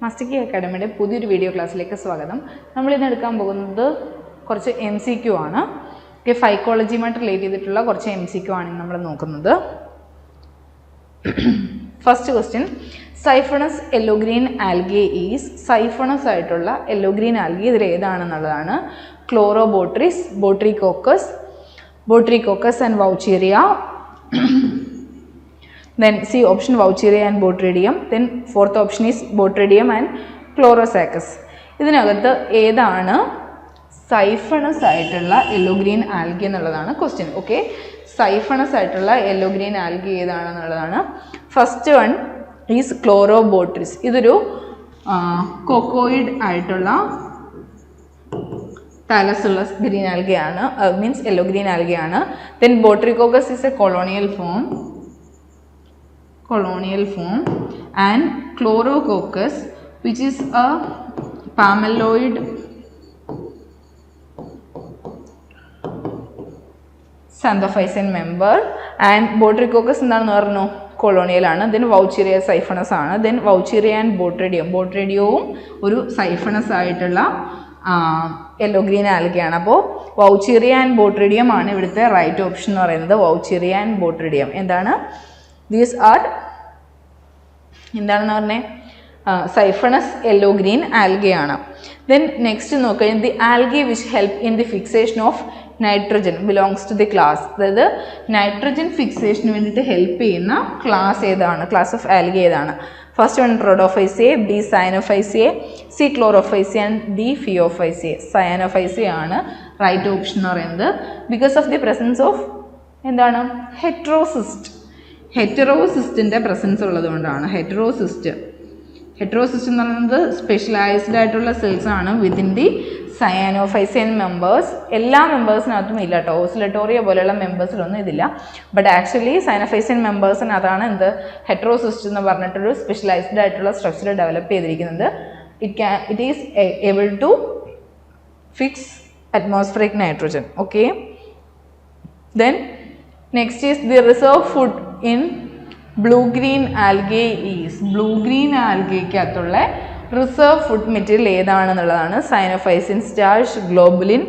Master അക്കാഡമിയുടെ പുതിയൊരു video ക്ലാസ്സിലേക്ക് സ്വാഗതം. നമ്മൾ ഇന്ന് എടുക്കാൻ പോകുന്നത് കുറച്ച് MCQ ആണ്. ഫൈക്കോളജിയുമായിട്ട് റിലേറ്റ് ചെയ്തിട്ടുള്ള കുറച്ച് MCQ ആണ് നമ്മൾ നോക്കുന്നത്. First question, siphonous yellow green algae is. Siphonous ആയിട്ടുള്ള യെല്ലോ ഗ്രീൻ ആൽഗെ ഇതിൽ ഏതാണെന്നുള്ളതാണ്. Chlorobotrys, Botryococcus and Vaucheria. Then C option Vaucheria and Botridium. Then fourth option is Botridium and Chlorosacus. ഇതിനകത്ത് ഏതാണ് സൈഫണസ് ആയിട്ടുള്ള യെല്ലോ ഗ്രീൻ ആൽഗെ എന്നുള്ളതാണ് question. Okay, siphonous ആയിട്ടുള്ള yellow green algae ഏതാണെന്നുള്ളതാണ്. First one is Chlorobotrys. ഇതൊരു coccoid ആയിട്ടുള്ള thallus ഉള്ള green ആൽഗയാണ്, മീൻസ് യെല്ലോ ഗ്രീൻ ആൽഗയാണ്. Then Botryococcus is a colonial form and Chlorococcus, which is a palmelloid xanthophysin member, and Botricoccus എന്താണെന്ന് പറഞ്ഞു, colonial ആണ്. ദെൻ വൗച്ചീറിയ സൈഫണസ് ആണ്. ദെൻ വൗച്ചീറിയ ആൻഡ് ബോട്രിഡിയവും ഒരു സൈഫണസ് ആയിട്ടുള്ള യെല്ലോ ഗ്രീൻ ആൽഗയാണ്. അപ്പോൾ വൗച്ചീറിയ ആൻഡ് ബോട്രിഡിയം ആണ് ഇവിടുത്തെ റൈറ്റ് ഓപ്ഷൻ എന്ന് പറയുന്നത്. വൗച്ചീറിയ ആൻഡ് ബോട്രിഡിയം എന്താണ്? ദീസ് ആർ എന്താണെന്ന് പറഞ്ഞേ, സൈഫണസ് യെല്ലോ ഗ്രീൻ ആൽഗയാണ്. ദെൻ നെക്സ്റ്റ് നോക്കുക, the algae which help in the fixation of nitrogen belongs to the class. അതായത് നൈട്രജൻ ഫിക്സേഷന് വേണ്ടിയിട്ട് ഹെൽപ്പ് ചെയ്യുന്ന ക്ലാസ് ഏതാണ്, ക്ലാസ് ഓഫ് ആൽഗെ ഏതാണ്? First one Rhodophyceae, B Cyanophyceae, C Chlorophyceae and D Phaeophyceae. Cyanophyceae ആണ് right option എന്ന് പറയുന്നത്. Because of the presence of എന്താണ്, ഹെറ്ററോസിസ്റ്റിൻ്റെ പ്രസൻസ് ഉള്ളതുകൊണ്ടാണ്. ഹെറ്ററോസിസ്റ്റ് എന്ന് പറയുന്നത് സ്പെഷ്യലൈസ്ഡ് ആയിട്ടുള്ള സെൽസ് ആണ് വിത്തിൻ ദി സയാനോഫൈസിയൻ മെമ്പേഴ്സ്. എല്ലാ മെമ്പേഴ്സിനകത്തും ഇല്ല കേട്ടോ, ഓസിലറ്റോറിയ പോലെയുള്ള മെമ്പേഴ്സിലൊന്നും ഇതില്ല. ബട്ട് ആക്ച്വലി സയനോഫൈസിയൻ മെമ്പേഴ്സിനകത്താണ് എന്ത്, ഹെറ്ററോസിസ്റ്റ് എന്ന് പറഞ്ഞിട്ടൊരു സ്പെഷ്യലൈസ്ഡ് ആയിട്ടുള്ള സ്ട്രക്ചർ ഡെവലപ്പ് ചെയ്തിരിക്കുന്നത്. It is able to fix atmospheric nitrogen. Okay, then next is the reserve food in blue green algae is. Blue green ആൽഗയ്ക്കകത്തുള്ള റിസർവ് ഫുഡ് മെറ്റീരിയൽ ഏതാണെന്നുള്ളതാണ്. Cyanophycean starch, globulin,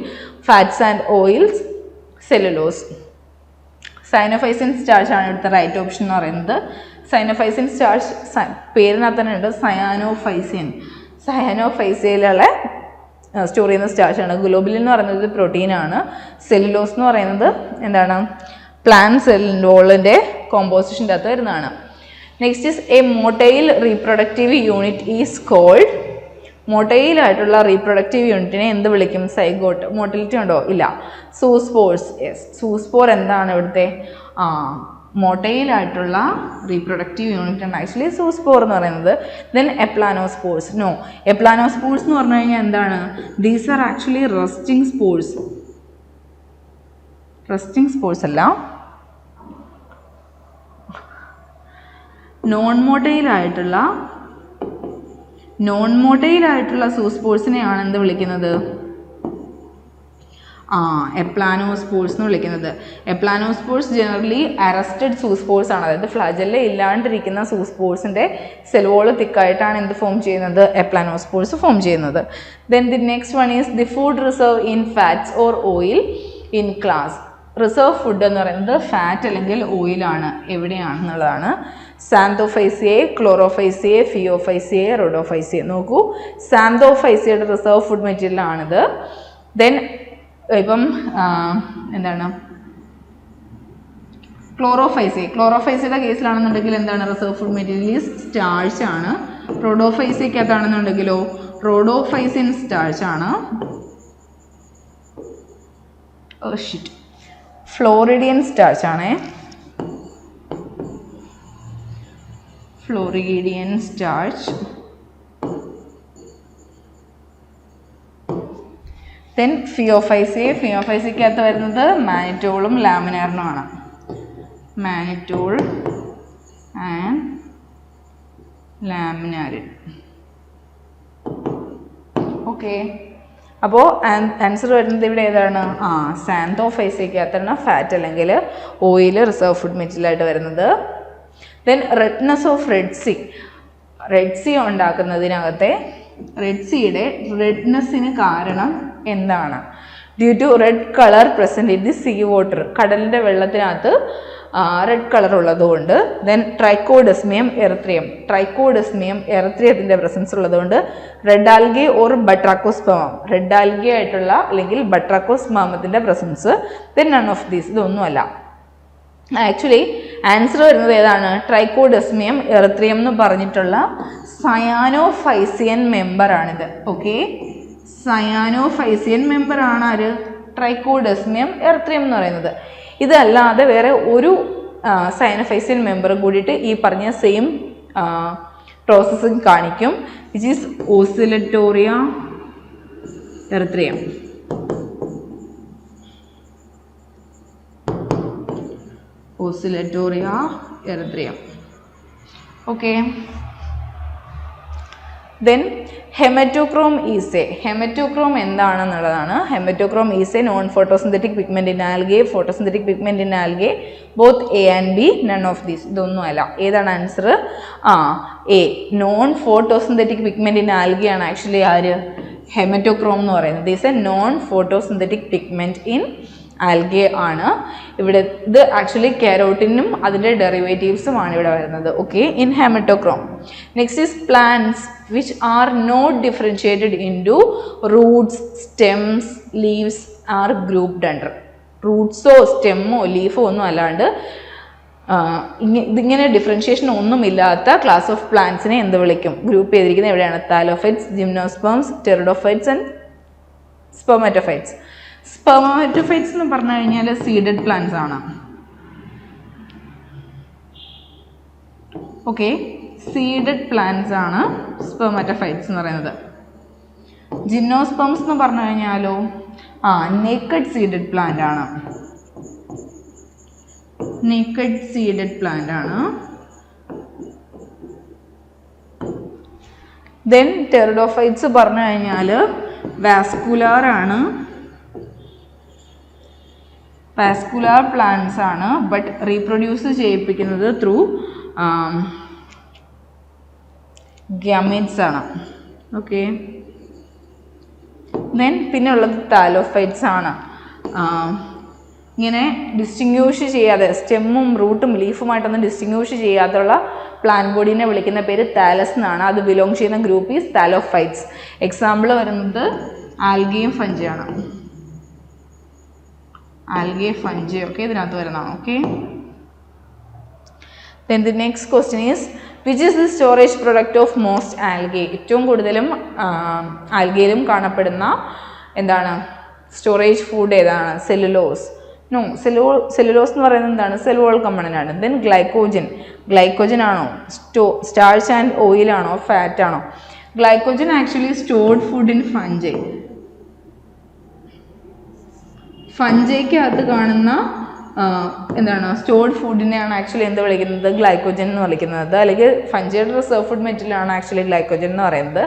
fats and oils, cellulose. Cyanophycean starch ആണ് ഇവിടുത്തെ right option എന്ന് പറയുന്നത്. സൈനോഫൈസിൻ starch പേരിനകത്ത് തന്നെ ഉണ്ട്, സയാനോഫൈസിയയിലുള്ള store ചെയ്യുന്ന സ്റ്റാർച്ചാണ്. Globulin എന്ന് പറയുന്നത് പ്രോട്ടീനാണ്. സെല്ലുലോസ് എന്ന് പറയുന്നത് എന്താണ്, പ്ലാന്റ് സെൽ വോളിൻ്റെ കോമ്പോസിഷൻ്റെ അകത്ത് വരുന്നതാണ്. Next is a motile reproductive unit is called. മൊട്ടൈലായിട്ടുള്ള റീപ്രൊഡക്റ്റീവ് യൂണിറ്റിനെ എന്ത് വിളിക്കും? സൈഗോട്ട്. മോട്ടിലിറ്റി ഉണ്ടോ? ഇല്ല. സൂസ്പോർസ്. യെസ്, സൂസ്പോർ എന്താണ് ഇവിടുത്തെ മൊട്ടൈലായിട്ടുള്ള റീപ്രൊഡക്റ്റീവ് യൂണിറ്റ് ആണ് ആക്ച്വലി സൂസ്പോർ എന്ന് പറയുന്നത്. ദെൻ എപ്ലാനോസ്പോർസ്. നോ, എപ്ലാനോസ്പോർസ് എന്ന് പറഞ്ഞു കഴിഞ്ഞാൽ എന്താണ്? These are actually resting spores അല്ല, നോൺ മോട്ടൈലായിട്ടുള്ള സൂസ്പോർസിനെയാണ് എന്ത് വിളിക്കുന്നത്? എപ്ലാനോസ്പോർസ് എന്ന് വിളിക്കുന്നത്. എപ്ലാനോസ്പോർസ് ജനറലി അറസ്റ്റഡ് സൂസ്പോർസ് ആണ്. അതായത് ഫ്ലാജെല്ല ഇല്ലാണ്ടിരിക്കുന്ന സൂസ്പോർസിൻ്റെ സെൽവോള് തിക്കായിട്ടാണ് എന്ത് ഫോം ചെയ്യുന്നത്? എപ്ലാനോസ്പോർസ് ഫോം ചെയ്യുന്നത്. Then the next one is the food reserve in fats or oil in class. Reserve food എന്ന് പറയുന്നത് ഫാറ്റ് അല്ലെങ്കിൽ ഓയിലാണ്. എവിടെയാണെന്നുള്ളതാണ്. സാന്തോഫൈസിയെ, ക്ലോറോഫൈസിയെ, ഫിയോഫൈസിയെ, റോഡോഫൈസിയെ. നോക്കൂ, സാന്തോഫൈസിയുടെ റിസർവ് ഫുഡ് മെറ്റീരിയൽ ആണിത്. ദെൻ ഇപ്പം എന്താണ്, ക്ലോറോഫൈസിയുടെ കേസിലാണെന്നുണ്ടെങ്കിൽ എന്താണ് റിസർവ് ഫുഡ് മെറ്റീരിയൽ? സ്റ്റാർച്ച് ആണ്. റോഡോഫൈസിക്കകത്താണെന്നുണ്ടെങ്കിലോ റോഡോഫൈസിൻ സ്റ്റാർച്ച് ആണ്. ഫ്ലോറിഡിയൻ സ്റ്റാർച്ച് ആണ്. Floridean starch. ദെൻ ഫിയോഫൈസിക്കകത്ത് വരുന്നത് മാനിറ്റോളും ലാമിനാറിനുമാണ്. Mannitol and laminarin. ഓക്കെ, അപ്പോൾ ആൻസർ വരുന്നത് ഇവിടെ ഏതാണ്? സാന്തോഫൈസിക്കകത്താണ് ഫാറ്റ് അല്ലെങ്കിൽ ഓയിൽ റിസർവ് ഫുഡ് മെറ്റീരിയൽ ആയിട്ട് വരുന്നത്. Then redness of Red Sea. Red sea ഉണ്ടാക്കുന്നതിനകത്തെ റെഡ് സീയുടെ റെഡ്നെസ്സിന് കാരണം എന്താണ്? Due to red colour present in the sea water, കടലിൻ്റെ വെള്ളത്തിനകത്ത് റെഡ് കളർ ഉള്ളതുകൊണ്ട്. ദെൻ ട്രൈക്കോഡെസ്മിയം എറിത്രിയത്തിൻ്റെ പ്രസൻസ് ഉള്ളതുകൊണ്ട്. Red algae or Batrachospermum, red algae ആയിട്ടുള്ള അല്ലെങ്കിൽ ബട്രാക്കോസ്പേമത്തിൻ്റെ presence. Then none of these, ഇതൊന്നുമല്ല. ആക്ച്വലി ആൻസർ വരുന്നത് ഏതാണ്? ട്രൈക്കോഡെസ്മിയം എറിത്രിയം എന്ന് പറഞ്ഞിട്ടുള്ള സയാനോഫൈസിയൻ മെമ്പറാണിത്. ഓക്കെ, സയാനോഫൈസിയൻ മെമ്പറാണ് ആര്? ട്രൈക്കോഡെസ്മിയം എറിത്രിയം എന്ന് പറയുന്നത്. ഇതല്ലാതെ വേറെ ഒരു സയനോഫൈസിയൻ മെമ്പറും കൂടിയിട്ട് ഈ പറഞ്ഞ സെയിം പ്രോസസ്സിങ് കാണിക്കും, which is Oscillatoria erythraeum. Oscillatoria erythraeum. Okay, then haematochrome is a, haematochrome എന്താണെന്നുള്ളതാണ്. Haematochrome is a non photosynthetic pigment in algae, photosynthetic pigment in algae, both A and B, none of these. ഇതൊന്നും അല്ല. ഏതാണ് answer? A, non photosynthetic pigment in algae ആണ് actually ആര്? Haematochrome എന്ന് പറയുന്നത്. Is a non photosynthetic pigment in algae ആണ്. ഇവിടെ ഇത് ആക്ച്വലി കെരോട്ടിനും അതിൻ്റെ ഡെറിവേറ്റീവ്സുമാണ് ഇവിടെ വരുന്നത്. Okay, in haematochrome. Next is plants which are not differentiated into roots, stems, leaves are grouped under. റൂട്ട്സോ സ്റ്റെമ്മോ ലീഫോ ഒന്നും അല്ലാണ്ട് ഇതിങ്ങനെ ഡിഫറൻഷിയേഷൻ ഒന്നുമില്ലാത്ത ക്ലാസ് ഓഫ് പ്ലാന്റ്സിനെ എന്ത് വിളിക്കും? ഗ്രൂപ്പ് ചെയ്തിരിക്കുന്നത് എവിടെയാണ്? Thallophytes, gymnosperms, pteridophytes and spermatophytes. Spermatophytes എന്ന് പറഞ്ഞു കഴിഞ്ഞാൽ സീഡഡ് പ്ലാന്റ്സ് ആണ്. ഓക്കെ, സീഡഡ് പ്ലാന്റ്സ് ആണ് സ്പെർമാറ്റോഫൈറ്റ്സ് എന്ന് പറയുന്നത്. ജിംനോസ്പേംസ് എന്ന് പറഞ്ഞു കഴിഞ്ഞാലോ നേക്കഡ് സീഡഡ് പ്ലാന്റ് ആണ്. നേക്കഡ് സീഡഡ് പ്ലാന്റ് ആണ്. ദെൻ ടെറിഡോഫൈറ്റ്സ് പറഞ്ഞു കഴിഞ്ഞാൽ വാസ്കുലാർ ആണ്, വാസ്കുലാർ പ്ലാന്റ്സ് ആണ്, ബട്ട് റീപ്രൊഡ്യൂസ് ചെയ്യിപ്പിക്കുന്നത് ത്രൂ ഗ്യാമീറ്റ്സ് ആണ്. ഓക്കെ, ദെൻ പിന്നെ ഉള്ളത് താലോഫൈറ്റ്സ് ആണ്. ഇങ്ങനെ ഡിസ്റ്റിങ്ക്യൂഷ് ചെയ്യാതെ സ്റ്റെമ്മും റൂട്ടും ലീഫുമായിട്ടൊന്നും ഡിസ്റ്റിങ്ക്യൂഷ് ചെയ്യാത്തുള്ള പ്ലാന്റ് ബോഡീനെ വിളിക്കുന്ന പേര് താലസ് എന്നാണ്. അത് ബിലോങ് ചെയ്യുന്ന ഗ്രൂപ്പ് ഈസ് താലോഫൈറ്റ്സ്. എക്സാമ്പിൾ വരുന്നത് ആൽഗയും ഫഞ്ചിയാണ്. ആൽഗെ, ഫഞ്ചി ഒക്കെ ഇതിനകത്ത് വരുന്നതാണ്. Okay, then the next question is which is the storage product of most algae? ഏറ്റവും കൂടുതലും ആൽഗയിലും കാണപ്പെടുന്ന എന്താണ് സ്റ്റോറേജ് ഫുഡ് ഏതാണ്? സെല്ലുലോസ്. നോ, സെല്ലുലോസ് എന്ന് പറയുന്നത് എന്താണ്? സെൽ വാൾ കമ്പണൻ്റ് ആണ്. Then glycogen. ഗ്ലൈക്കോജൻ ആണോ? സ്റ്റാർച്ച് ആൻഡ് ഓയിൽ ആണോ? ഫാറ്റ് ആണോ? Glycogen actually stored food in fungi. ഫഞ്ചൈക്കകത്ത് കാണുന്ന എന്താണ് സ്റ്റോർഡ് ഫുഡിനെയാണ് ആക്ച്വലി എന്ത് വിളിക്കുന്നത്? ഗ്ലൈക്കോജൻ എന്ന് വിളിക്കുന്നത്. അല്ലെങ്കിൽ ഫഞ്ചൈയുടെ റിസർവ് ഫുഡ് മെറ്റീരിയലാണ് ആക്ച്വലി ഗ്ലൈക്കോജൻ എന്ന് പറയുന്നത്.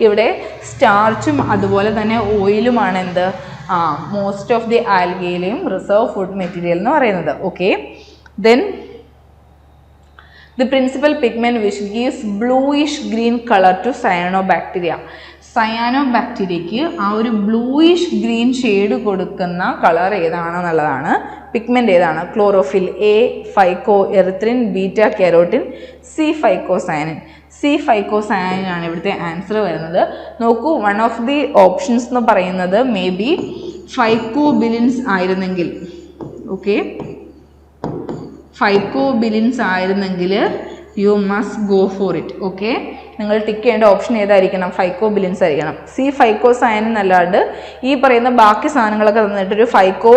ഇവിടെ സ്റ്റാർച്ചും അതുപോലെ തന്നെ ഓയിലുമാണ് എന്ത് മോസ്റ്റ് ഓഫ് ദി ആൽഗയിലെയും റിസർവ് ഫുഡ് മെറ്റീരിയൽ എന്ന് പറയുന്നത്. Okay, then the principal pigment which gives bluish green colour to cyanobacteria. സയാനോബാക്ടീരിയയ്ക്ക് ആ ഒരു ബ്ലൂയിഷ് ഗ്രീൻ ഷെയ്ഡ് കൊടുക്കുന്ന കളർ ഏതാണെന്നുള്ളതാണ്. പിഗ്മെന്റ് ഏതാണ്? Chlorophyll, A phycoerythrin, beta carotene, C phycocyanin. C phycocyanin ആണ് ഇവിടുത്തെ ആൻസർ വരുന്നത്. നോക്കൂ, വൺ ഓഫ് ദി ഓപ്ഷൻസ് എന്ന് പറയുന്നത് മേ ബി ഫൈക്കോബിലിൻസ് ആയിരുന്നെങ്കിൽ, ഓക്കെ, ഫൈക്കോബിലിൻസ് ആയിരുന്നെങ്കിൽ you must go for it. Okay, നിങ്ങൾ ടിക്ക് ചെയ്യേണ്ട ഓപ്ഷൻ ഏതായിരിക്കണം? ഫൈക്കോബിലിൻസ് ആയിരിക്കണം. സി ഫൈക്കോസയാനിൻ അല്ലാണ്ട് ഈ പറയുന്ന ബാക്കി സാധനങ്ങളൊക്കെ തന്നിട്ടൊരു ഫൈക്കോ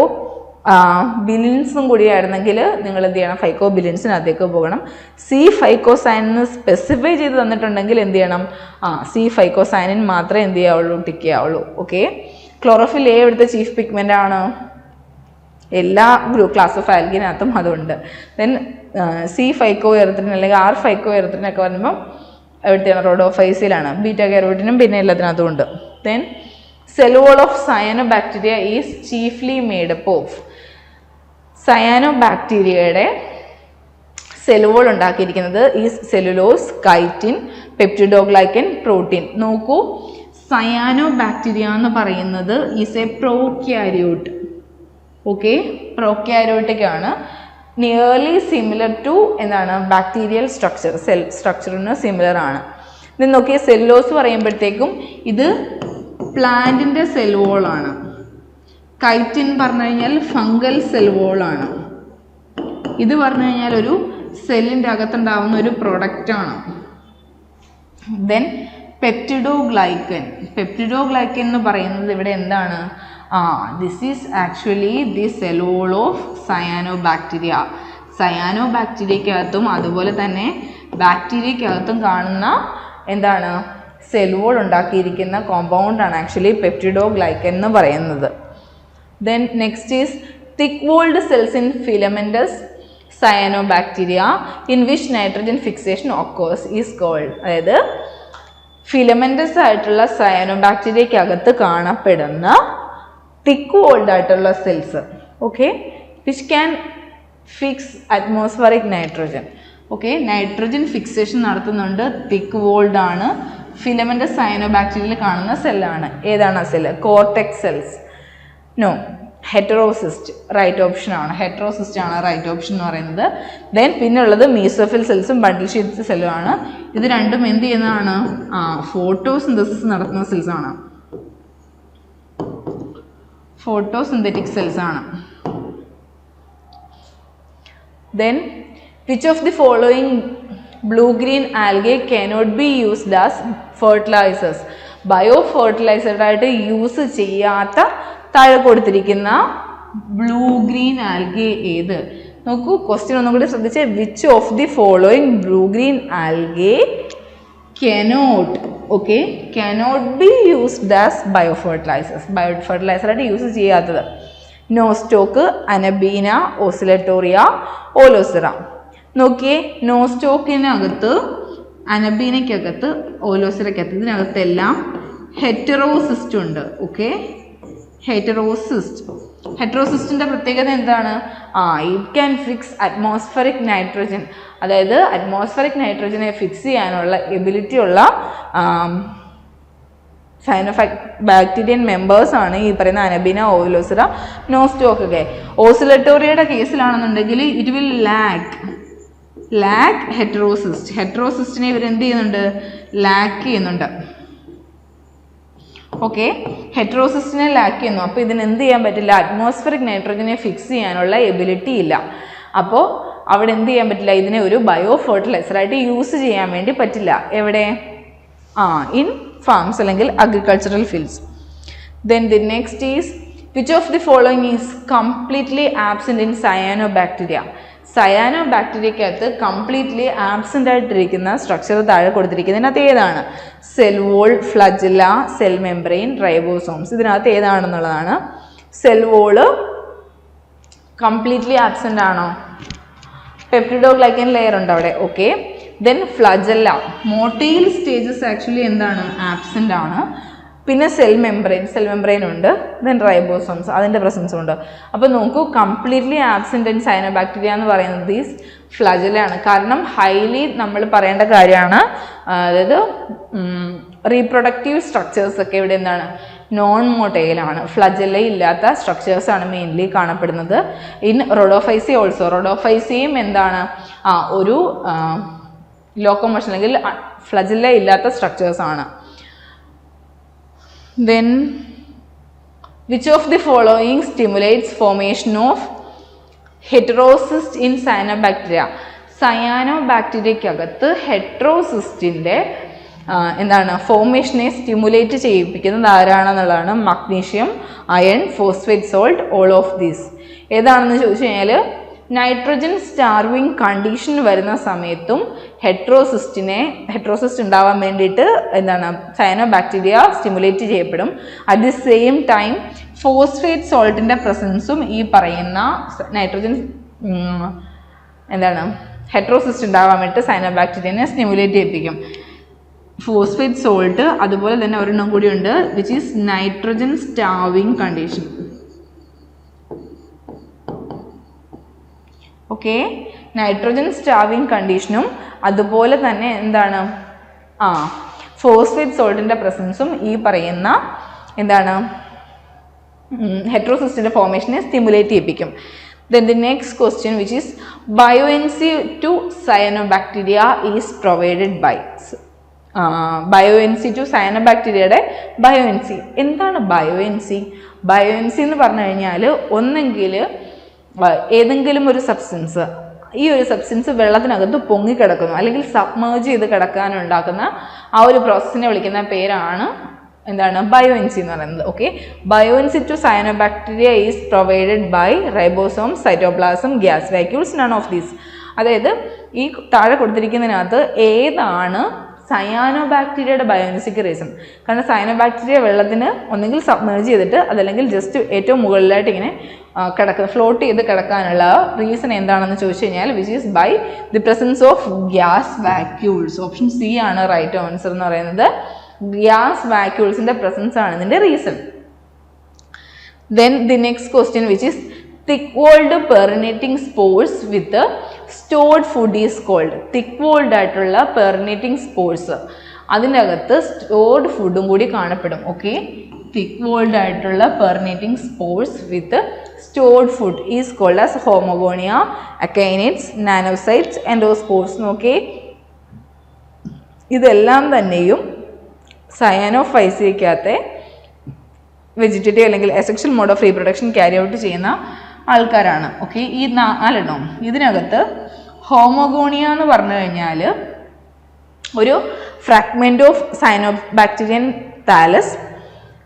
ബിലിൻസും കൂടി ആയിരുന്നെങ്കിൽ നിങ്ങൾ എന്ത് ചെയ്യണം? ഫൈക്കോബിലിൻസിനകത്തേക്ക് പോകണം. സി ഫൈക്കോസയാനിൻ സ്പെസിഫൈ ചെയ്ത് തന്നിട്ടുണ്ടെങ്കിൽ എന്ത് ചെയ്യണം? സി ഫൈക്കോസയാനിൻ മാത്രമേ എന്ത് ചെയ്യാവുള്ളൂ? ടിക്ക് ചെയ്യാവുള്ളൂ. ഓക്കെ, ക്ലോറോഫിൽ എ ഇവിടുത്തെ ചീഫ് പിഗ്മെൻ്റ് ആണ്. എല്ലാ ക്ലാസ് ഓഫ് ആൽഗിനകത്തും അതുണ്ട്. ദെൻ സി ഫൈക്കോ എറിത്രിൻ അല്ലെങ്കിൽ ആർ ഫൈക്കോ എറിത്രിനൊക്കെ വരുമ്പം എവിടുത്തെയാണ്? റോഡോഫൈസിലാണ്. ബീറ്റ കെരോട്ടിനും പിന്നെ എല്ലാത്തിനകത്തും ഉണ്ട്. Then cell wall of cyanobacteria is chiefly made up of. സയാനോബാക്ടീരിയയുടെ സെൽ വോൾ ഉണ്ടാക്കിയിരിക്കുന്നത് is cellulose, chitin, peptidoglycan, protein. നോക്കൂ, സയാനോ ബാക്ടീരിയ എന്ന് പറയുന്നത് is a prokaryote. Okay, prokaryotic ആണ്. നിയർലി സിമിലർ ടു എന്താണ് ബാക്ടീരിയൽ സ്ട്രക്ചർ, സെൽ സ്ട്രക്ചറിന് സിമിലർ ആണ്. ഇത് നോക്കിയ സെല്ലുലോസ് പറയുമ്പോഴത്തേക്കും ഇത് പ്ലാന്റിൻ്റെ സെൽ വോളാണ്. കൈറ്റിൻ പറഞ്ഞു കഴിഞ്ഞാൽ ഫംഗൽ സെൽ വോളാണ്. ഇത് പറഞ്ഞു കഴിഞ്ഞാൽ ഒരു സെല്ലിൻ്റെ അകത്തുണ്ടാവുന്ന ഒരു പ്രൊഡക്റ്റാണ്. Then peptidoglycan. പെപ്റ്റിഡോഗ്ലൈക്കൻ എന്ന് പറയുന്നത് ഇവിടെ എന്താണ്? This is actually the cell wall of cyanobacteria. സയാനോ ബാക്ടീരിയക്കകത്തും അതുപോലെ തന്നെ ബാക്ടീരിയക്കകത്തും കാണുന്ന എന്താണ് സെൽ വോൾ ഉണ്ടാക്കിയിരിക്കുന്ന കോമ്പൗണ്ടാണ് ആക്ച്വലി പെപ്റ്റിഡോഗ്ലൈക്കൻ എന്ന് പറയുന്നത്. Then next is thick walled cells in filamentous cyanobacteria in which nitrogen fixation occurs is called. അതായത് ഫിലമെൻറ്റസ് ആയിട്ടുള്ള സയാനോബാക്ടീരിയക്കകത്ത് കാണപ്പെടുന്ന തിക്ക് വോൾഡ് ആയിട്ടുള്ള cells, okay, which can fix atmospheric nitrogen. Okay, nitrogen fixation നടത്തുന്നുണ്ട്. തിക്ക് would ആണ്. Filamentous സയാനോബാക്ടീരിയയിൽ കാണുന്ന സെല്ലാണ്. ഏതാണ് ആ cell? Cortex cells. No, heterocyst right option ആണ്. ഹെറ്ററോസിസ്റ്റ് ആണ് റൈറ്റ് ഓപ്ഷൻ എന്ന് പറയുന്നത്. ദെൻ പിന്നെ ഉള്ളത് മീസോഫിൽ സെൽസും ബണ്ടിൽ ഷീറ്റ് സെല്ലും ആണ്. ഇത് രണ്ടും എന്ത് ചെയ്യുന്നതാണ്? ഫോട്ടോസിന്തസിസ് നടത്തുന്ന സെൽസ് ആണ്. ഫോട്ടോസിന്തറ്റിക് സെൽസ് ആണ്. Then which of the following blue green algae cannot be used as fertilizers? Bio ഫെർട്ടിലൈസറായിട്ട് യൂസ് ചെയ്യാത്ത താഴെ കൊടുത്തിരിക്കുന്ന ബ്ലൂ ഗ്രീൻ ആൽഗെ ഏത്? നോക്കൂ, ക്വസ്റ്റ്യൻ ഒന്നും കൂടി ശ്രദ്ധിച്ച്. Which of the following blue green algae cannot, okay, cannot be used as bio fertilizers? Bio ഫെർട്ടിലൈസറായിട്ട് യൂസ് ചെയ്യാത്തത് നോസ്റ്റോക്ക്, അനബീന, ഓസിലറ്റോറിയ, ഓലോസിറ. നോക്കിയേ, നോസ്റ്റോക്കിനകത്ത്, അനബീനയ്ക്കകത്ത്, ഓലോസിറയ്ക്കകത്ത്, ഇതിനകത്തെല്ലാം ഹെറ്ററോസിസ്റ്റ് ഉണ്ട്. ഓക്കെ, ഹെറ്ററോസിസ്റ്റിൻ്റെ പ്രത്യേകത എന്താണ്? It can fix atmospheric nitrogen. അതായത് അറ്റ്മോസ്ഫറിക് നൈട്രോജനെ ഫിക്സ് ചെയ്യാനുള്ള എബിലിറ്റി ഉള്ള ബാക്ടീരിയൻ മെമ്പേഴ്സ് ആണ് ഈ പറയുന്ന അനബീന, ഓലോസിറ, നോസ്റ്റോക്ക് ഒക്കെ. ഓസിലറ്റോറിയയുടെ കേസിലാണെന്നുണ്ടെങ്കിൽ ഇറ്റ് വിൽ ലാക്ക് ഹെറ്ററോസിസ്റ്റ്. ഹെറ്ററോസിസ്റ്റിനെ ഇവരെന്ത് ചെയ്യുന്നുണ്ട്? ലാക്ക് ചെയ്യുന്നുണ്ട്. ഓക്കെ, ഹെറ്ററോസിസ്റ്റിനെ ലാക്ക് ചെയ്യുന്നു. അപ്പോൾ ഇതിന് എന്ത് ചെയ്യാൻ പറ്റില്ല? അറ്റ്മോസ്ഫറിക് നൈട്രോജനെ ഫിക്സ് ചെയ്യാനുള്ള എബിലിറ്റി ഇല്ല. അപ്പോൾ അവിടെ എന്ത് ചെയ്യാൻ പറ്റില്ല? ഇതിനെ ഒരു ബയോ ഫെർട്ടിലൈസറായിട്ട് യൂസ് ചെയ്യാൻ വേണ്ടി പറ്റില്ല. എവിടെ? ഇൻ ഫാംസ് അല്ലെങ്കിൽ agricultural fields. Then the next is which of the following is completely absent in cyanobacteria? സയാനോബാക്ടീരിയക്കകത്ത് കംപ്ലീറ്റ്ലി ആബ്സെൻ്റ് ആയിട്ടിരിക്കുന്ന സ്ട്രക്ചർ താഴെ കൊടുത്തിരിക്കുന്നതിനകത്ത് ഏതാണ്? Cell wall, flagella, cell membrane, ribosomes. ഇതിനകത്ത് ഏതാണെന്നുള്ളതാണ്. സെൽ വോള് കംപ്ലീറ്റ്ലി ആബ്സെൻ്റ് ആണോ? പെപ്റ്റിഡോഗ്ലൈക്കൻ ലെയർ ഉണ്ട് അവിടെ. Okay, then flagella, motile stages actually എന്താണ്? ആബ്സെൻ്റ് ആണ്. പിന്നെ സെൽ മെംബ്രെയിൻ ഉണ്ട്. ദെൻ റൈബോസോംസ്, അതിൻ്റെ പ്രസൻസും ഉണ്ട്. അപ്പോൾ നോക്കൂ, കംപ്ലീറ്റ്ലി ആബ്സെൻ്റ് ഇൻ സയനോബാക്ടീരിയ എന്ന് പറയുന്നത് ഈസ് ഫ്ലജലയാണ്. കാരണം ഹൈലി നമ്മൾ പറയേണ്ട കാര്യമാണ്. അതായത് റീപ്രൊഡക്റ്റീവ് സ്ട്രക്ചേഴ്സ് ഒക്കെ ഇവിടെ എന്താണ്? നോൺ മൊട്ടൈലാണ്. ഫ്ലജല്ല ഇല്ലാത്ത സ്ട്രക്ചേഴ്സാണ് മെയിൻലി കാണപ്പെടുന്നത്. In Rhodophyceae also. റോഡോഫൈസിയും എന്താണ്? ഒരു ലോക്കോമോഷൻ അല്ലെങ്കിൽ ഫ്ലജല്ല ഇല്ലാത്ത സ്ട്രക്ചേഴ്സാണ്. Then which of the following stimulates formation of heterocyst in cyanobacteria? സയാനോബാക്ടീരിയക്കകത്ത് ഹെറ്ററോസിസ്റ്റിൻ്റെ എന്താണ് ഫോർമേഷനെ സ്റ്റിമുലേറ്റ് ചെയ്യിപ്പിക്കുന്നത് ആരാണെന്നുള്ളതാണ്. Magnesium, iron, phosphate salt, all of these. ഏതാണെന്ന് ചോദിച്ചു കഴിഞ്ഞാൽ നൈട്രോജൻ സ്റ്റാർവിങ് കണ്ടീഷൻ വരുന്ന സമയത്തും ഹെറ്ററോസിസ്റ്റ് ഉണ്ടാവാൻ വേണ്ടിയിട്ട് എന്താണ് സയാനോബാക്ടീരിയ സ്റ്റിമുലേറ്റ് ചെയ്യപ്പെടും. At the same time phosphate സോൾട്ടിൻ്റെ പ്രസൻസും ഈ പറയുന്ന നൈട്രോജൻ എന്താണ് ഹെറ്ററോസിസ്റ്റ് ഉണ്ടാവാൻ വേണ്ടിയിട്ട് സയാനോബാക്ടീരിയനെ സ്റ്റിമുലേറ്റ് ചെയ്യിപ്പിക്കും. ഫോസ്ഫേറ്റ് സോൾട്ട്, അതുപോലെ തന്നെ ഒരെണ്ണം കൂടിയുണ്ട് which is nitrogen starving condition. Okay, nitrogen starving കണ്ടീഷനും അതുപോലെ തന്നെ എന്താണ് ഫോസ്ഫേറ്റ് സോൾട്ടിൻ്റെ പ്രസൻസും ഈ പറയുന്ന എന്താണ് ഹെറ്ററോസിസ്റ്റിൻ്റെ ഫോർമേഷനെ സ്റ്റിമുലേറ്റ് ചെയ്യിപ്പിക്കും. Then the next question, which is buoyancy to cyanobacteria is provided by. Buoyancy to സയനോബാക്ടീരിയയുടെ ബയോഎൻസി എന്താണ്? ബയോഎൻസി എന്ന് പറഞ്ഞു കഴിഞ്ഞാൽ ഒന്നെങ്കിൽ ഏതെങ്കിലും ഒരു സബ്സ്റ്റൻസ്, ഈ ഒരു സബ്സ്റ്റൻസ് വെള്ളത്തിനകത്ത് പൊങ്ങിക്കിടക്കുന്നു അല്ലെങ്കിൽ സബ്മേർജ് ചെയ്ത് കിടക്കാനുണ്ടാക്കുന്ന ആ ഒരു പ്രോസസ്സിനെ വിളിക്കുന്ന പേരാണ് എന്താണ്? ബയോഎൻസി എന്ന് പറയുന്നത്. Okay, buoyancy to cyanobacteria is provided by ribosome, cytoplasm, gas vacuoles, none of these. അതായത് ഈ താഴെ കൊടുത്തിരിക്കുന്നതിനകത്ത് ഏതാണ് സയാനോബാക്ടീരിയയുടെ ബയോഎൻസിക്ക് റീസൺ? കാരണം സയാനോബാക്ടീരിയ വെള്ളത്തിന് ഒന്നെങ്കിൽ സബ്മേർജ് ചെയ്തിട്ട് അതല്ലെങ്കിൽ ജസ്റ്റ് ഏറ്റവും മുകളിലായിട്ട് ഇങ്ങനെ ഫ്ലോട്ട് ചെയ്ത് കിടക്കാനുള്ള റീസൺ എന്താണെന്ന് ചോദിച്ചു കഴിഞ്ഞാൽ which is by the presence of gas vacuoles. Option C ആണ് റൈറ്റ് ആൻസർ എന്ന് പറയുന്നത്. ഗ്യാസ് വാക്യൂൾസിന്റെ പ്രസൻസ് ആണ് ഇതിന്റെ reason. Then the next question, which is thick-walled perinating spores with stored food is called. thick-walled ആയിട്ടുള്ള perinating spores, അതിനകത്ത് stored ഫുഡും കൂടി കാണപ്പെടും. ഓക്കെ, thick-walled ആയിട്ടുള്ള perinating spores with stored food is called as homogonia, akinets, nanocytes, endospores. Okay, ഇതെല്ലാം തന്നെയും സയാനോഫൈസിയക്കകത്തെ vegetative അല്ലെങ്കിൽ asexual mode of reproduction carry out ചെയ്യുന്ന ആൾക്കാരാണ്. ഓക്കെ, ഈ 4 ഇതിനകത്ത് ഹോമോഗോണിയ എന്ന് പറഞ്ഞു കഴിഞ്ഞാൽ ഒരു fragment of cyanobacterian thallus